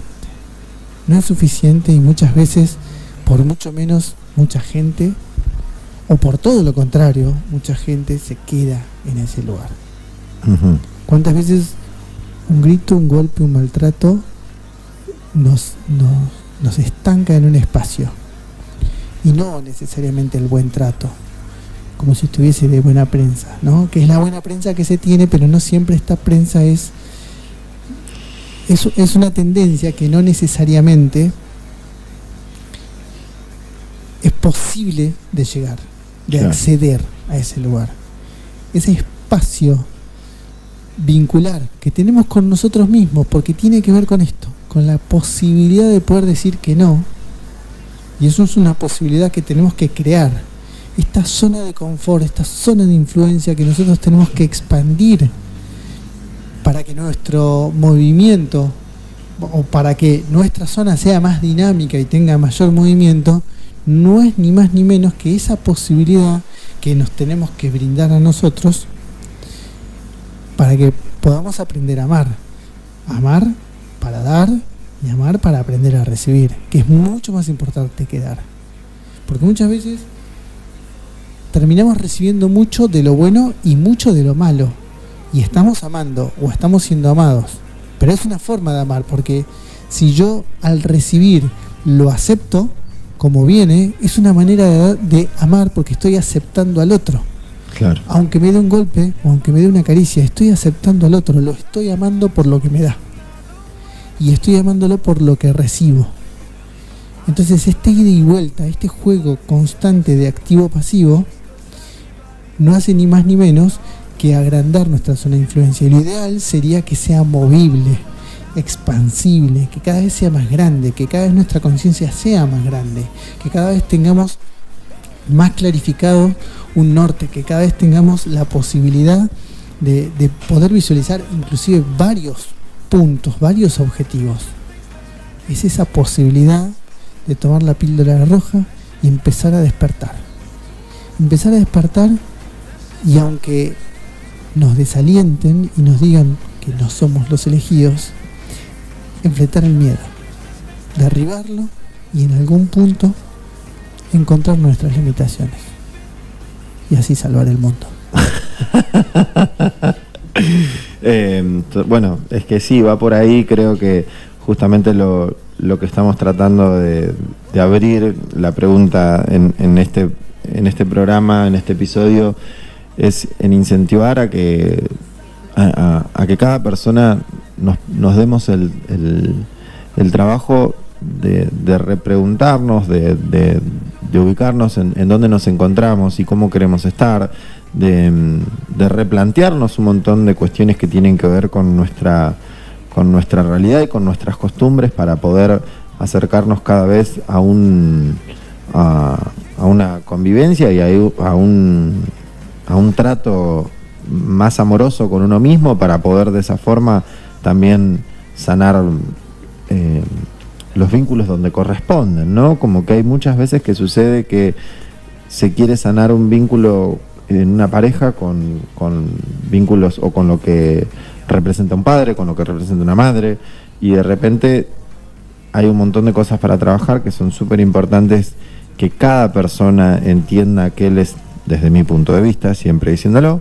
No es suficiente y muchas veces, por mucho menos, mucha gente, o por todo lo contrario, mucha gente se queda en ese lugar. Uh-huh. ¿Cuántas veces un grito, un golpe, un maltrato nos estanca en un espacio? Y no necesariamente el buen trato, como si estuviese de buena prensa, ¿no? Que es la buena prensa que se tiene, pero no siempre esta prensa es una tendencia que no necesariamente es posible de llegar, de Claro. acceder a ese lugar. Ese espacio vincular que tenemos con nosotros mismos, porque tiene que ver con esto, con la posibilidad de poder decir que no Y eso es una posibilidad que tenemos que crear. Esta zona de confort, esta zona de influencia que nosotros tenemos que expandir para que nuestro movimiento o para que nuestra zona sea más dinámica y tenga mayor movimiento, no es ni más ni menos que esa posibilidad que nos tenemos que brindar a nosotros para que podamos aprender a amar. Amar para dar y amar para aprender a recibir, que es mucho más importante que dar. Porque muchas veces terminamos recibiendo mucho de lo bueno y mucho de lo malo. Y estamos amando o estamos siendo amados. Pero es una forma de amar, porque si yo al recibir lo acepto como viene, es una manera de amar porque estoy aceptando al otro. Claro. Aunque me dé un golpe o aunque me dé una caricia, estoy aceptando al otro, lo estoy amando por lo que me da. Y estoy amándolo por lo que recibo. Entonces este ida y vuelta, este juego constante de activo-pasivo, no hace ni más ni menos que agrandar nuestra zona de influencia. Y lo ideal sería que sea movible, expansible, que cada vez sea más grande, que cada vez nuestra conciencia sea más grande, que cada vez tengamos más clarificado un norte, que cada vez tengamos la posibilidad de poder visualizar inclusive varios puntos, varios objetivos. Es esa posibilidad de tomar la píldora roja y empezar a despertar. Empezar a despertar, y aunque nos desalienten y nos digan que no somos los elegidos, enfrentar el miedo, derribarlo y en algún punto encontrar nuestras limitaciones y así salvar el mundo. Bueno, es que sí, va por ahí. Creo que justamente lo que estamos tratando de abrir la pregunta en este programa, en este episodio, es en incentivar a que cada persona nos demos el trabajo de repreguntarnos, de ubicarnos en dónde nos encontramos y cómo queremos estar, de replantearnos un montón de cuestiones que tienen que ver con nuestra realidad y con nuestras costumbres para poder acercarnos cada vez a una convivencia y a un trato más amoroso con uno mismo, para poder de esa forma también sanar los vínculos donde corresponden, ¿no? Como que hay muchas veces que sucede que se quiere sanar un vínculo en una pareja con vínculos o con lo que representa un padre, con lo que representa una madre, y de repente hay un montón de cosas para trabajar que son súper importantes, que cada persona entienda que él es, desde mi punto de vista, siempre diciéndolo,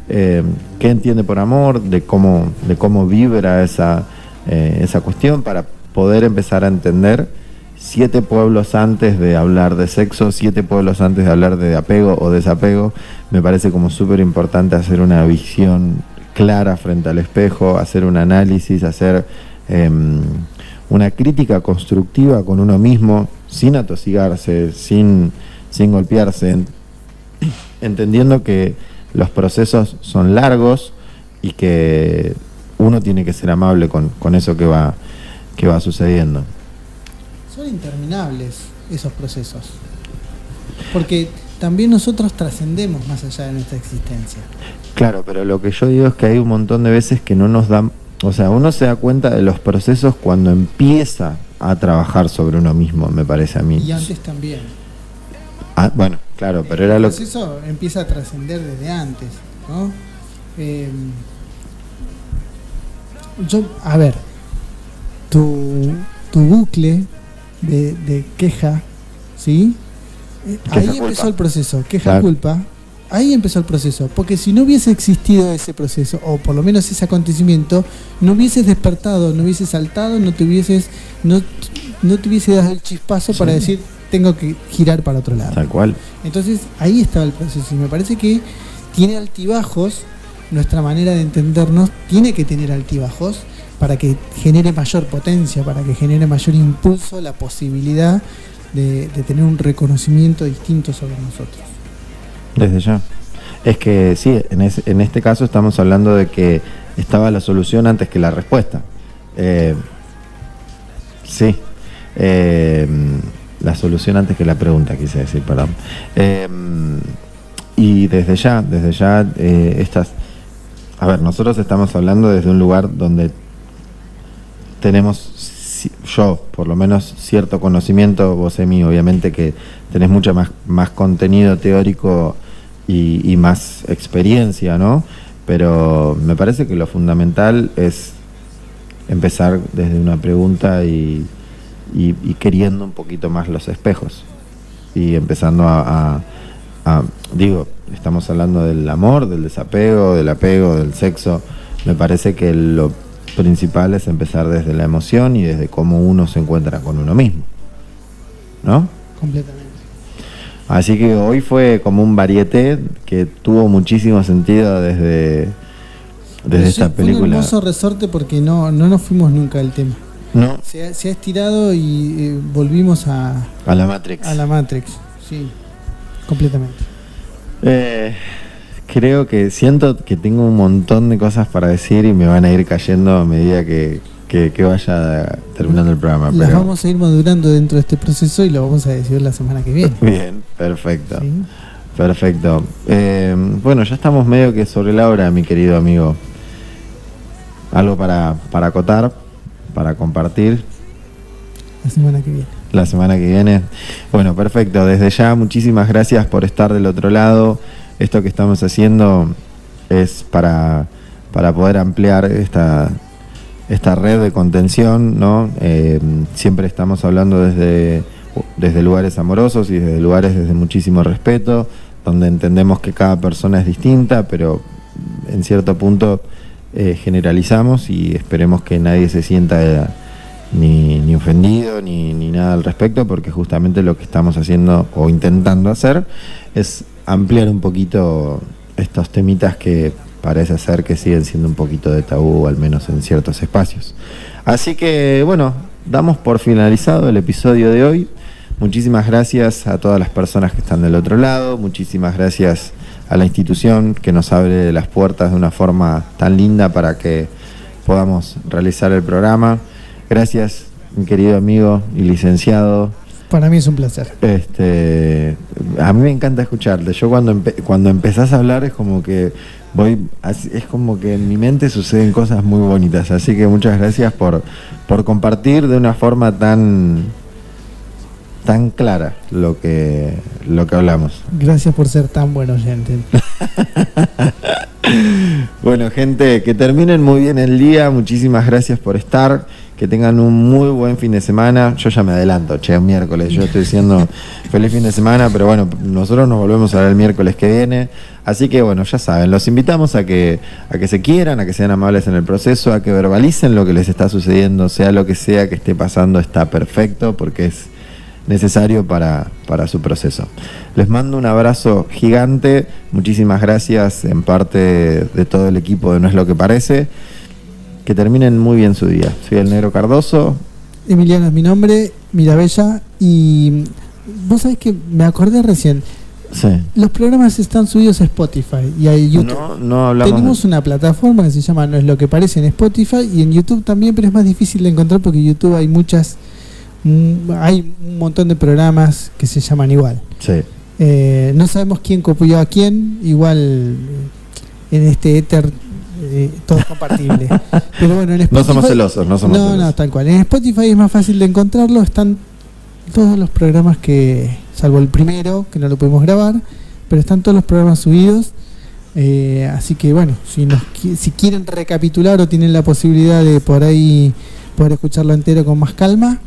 qué entiende por amor, de cómo vibra esa cuestión, para poder empezar a entender 7 pueblos antes de hablar de sexo, 7 pueblos antes de hablar de apego o desapego. Me parece como súper importante hacer una visión clara frente al espejo, hacer un análisis, hacer una crítica constructiva con uno mismo, sin atosigarse, sin golpearse, entendiendo que los procesos son largos y que uno tiene que ser amable con eso que va sucediendo. Son interminables esos procesos, porque también nosotros trascendemos más allá de nuestra existencia. Claro, pero lo que yo digo es que hay un montón de veces que no nos dan, o sea, uno se da cuenta de los procesos cuando empieza a trabajar sobre uno mismo, me parece a mí. Y antes también. Bueno, claro, pero era lo que... El proceso empieza a trascender desde antes, ¿no? A ver, tu bucle de queja, ¿sí? Ahí empezó el proceso, queja-culpa. Ahí empezó el proceso, porque si no hubiese existido ese proceso, o por lo menos ese acontecimiento, no hubieses despertado, no hubieses saltado, no te hubiese dado el chispazo para decir, tengo que girar para otro lado. Tal cual. Entonces ahí estaba el proceso, y me parece que tiene altibajos, nuestra manera de entendernos tiene que tener altibajos para que genere mayor potencia, para que genere mayor impulso, la posibilidad de tener un reconocimiento distinto sobre nosotros. Desde ya. Es que sí, en este caso estamos hablando de que estaba la solución antes que la respuesta. Sí. la solución antes que la pregunta, quise decir, perdón. Y desde ya, a ver, nosotros estamos hablando desde un lugar donde tenemos, yo por lo menos, cierto conocimiento, vos, Emi, obviamente que tenés mucho más contenido teórico y más experiencia, ¿no? Pero me parece que lo fundamental es empezar desde una pregunta y queriendo un poquito más los espejos y empezando digo, estamos hablando del amor, del desapego, del apego, del sexo. Me parece que lo principal es empezar desde la emoción y desde cómo uno se encuentra con uno mismo, ¿no? Completamente. Así que hoy fue como un varieté que tuvo muchísimo sentido desde esta película. Fue un hermoso resorte porque no nos fuimos nunca del tema. No. Se ha estirado y volvimos a la Matrix. A la Matrix, sí, completamente. Creo que siento que tengo un montón de cosas para decir y me van a ir cayendo a medida que vaya terminando el programa. Las vamos a ir madurando dentro de este proceso y lo vamos a decir la semana que viene. Bien, perfecto. ¿Sí? Perfecto. Bueno, ya estamos medio que sobre la hora, mi querido amigo. Algo para acotar, para compartir. La semana que viene. La semana que viene. Bueno, perfecto. Desde ya, muchísimas gracias por estar del otro lado. Esto que estamos haciendo es para poder ampliar esta red de contención, ¿no? Siempre estamos hablando desde lugares amorosos y desde lugares desde muchísimo respeto, donde entendemos que cada persona es distinta, pero en cierto punto generalizamos y esperemos que nadie se sienta ni ofendido ni nada al respecto, porque justamente lo que estamos haciendo o intentando hacer es ampliar un poquito estos temitas que parece ser que siguen siendo un poquito de tabú, al menos en ciertos espacios. Así que bueno, damos por finalizado el episodio de hoy. Muchísimas gracias a todas las personas que están del otro lado, muchísimas gracias a la institución que nos abre las puertas de una forma tan linda para que podamos realizar el programa. Gracias, mi querido amigo y licenciado. Para mí es un placer. A mí me encanta escucharte. Yo cuando empezás a hablar es como que es como que en mi mente suceden cosas muy bonitas. Así que muchas gracias por compartir de una forma tan clara lo que hablamos. Gracias por ser tan buen oyente. Bueno, gente, que terminen muy bien el día. Muchísimas gracias por estar. Que tengan un muy buen fin de semana. Yo ya me adelanto, miércoles. Yo estoy diciendo feliz fin de semana, pero bueno, nosotros nos volvemos a ver el miércoles que viene. Así que bueno, ya saben, los invitamos a que se quieran, a que sean amables en el proceso, a que verbalicen lo que les está sucediendo, sea lo que sea que esté pasando, está perfecto, porque es necesario para su proceso. Les mando un abrazo gigante. Muchísimas gracias en parte de todo el equipo de No Es Lo Que Parece. Que terminen muy bien su día. Soy el Negro Cardoso. Emiliano es mi nombre, Mirabella. Y vos sabés que me acordé recién. Sí. Los programas están subidos a Spotify y a YouTube. No hablamos. Tenemos una plataforma que se llama No Es Lo Que Parece en Spotify y en YouTube también, pero es más difícil de encontrar porque en YouTube hay un montón de programas que se llaman igual. Sí. No sabemos quién copió a quién. Igual en este éter todo es compartible. Pero bueno, en Spotify, no somos celosos. No, tal cual. En Spotify es más fácil de encontrarlo. Están todos los programas salvo el primero, que no lo pudimos grabar, pero están todos los programas subidos. Así que bueno, si quieren recapitular o tienen la posibilidad de por ahí poder escucharlo entero con más calma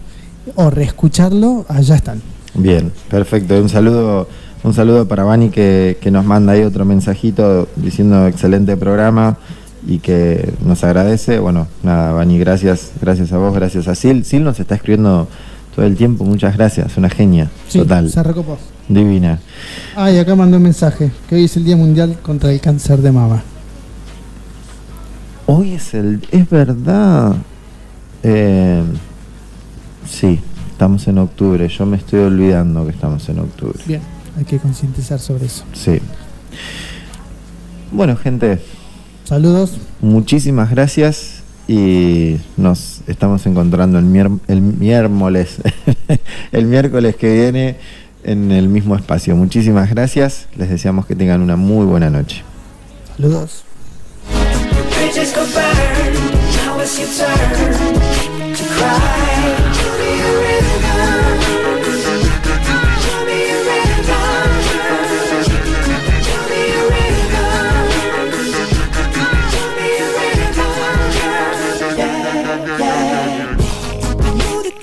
o reescucharlo, allá están. Bien, perfecto. Un saludo para Vani que nos manda ahí otro mensajito diciendo excelente programa y que nos agradece. Bueno, nada, Vani, gracias a vos, gracias a Sil. Sil nos está escribiendo todo el tiempo, muchas gracias, una genia, sí, total. Se recopó. Divina. Y acá mandó un mensaje, que hoy es el Día Mundial contra el Cáncer de Mama. Hoy es verdad. Sí, estamos en octubre, yo me estoy olvidando que estamos en octubre. Bien, hay que concientizar sobre eso. Sí. Bueno, gente. Saludos. Muchísimas gracias y nos estamos encontrando el miércoles el miércoles que viene en el mismo espacio. Muchísimas gracias. Les deseamos que tengan una muy buena noche. Saludos.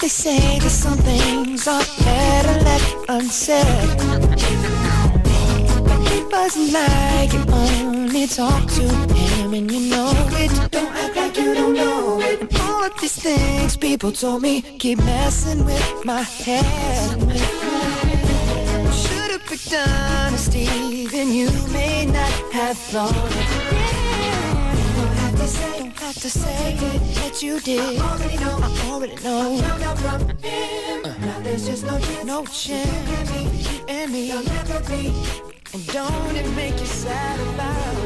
They say that some things are better left unsaid. It wasn't like you only talk to him and you know it. Don't act like you don't know it. And all of these things people told me keep messing with my head. Should've picked honesty, then you may not have thought it. Don't have to say that you did. I already know. Now there's just no chance. You and me. And don't it make you sad about it?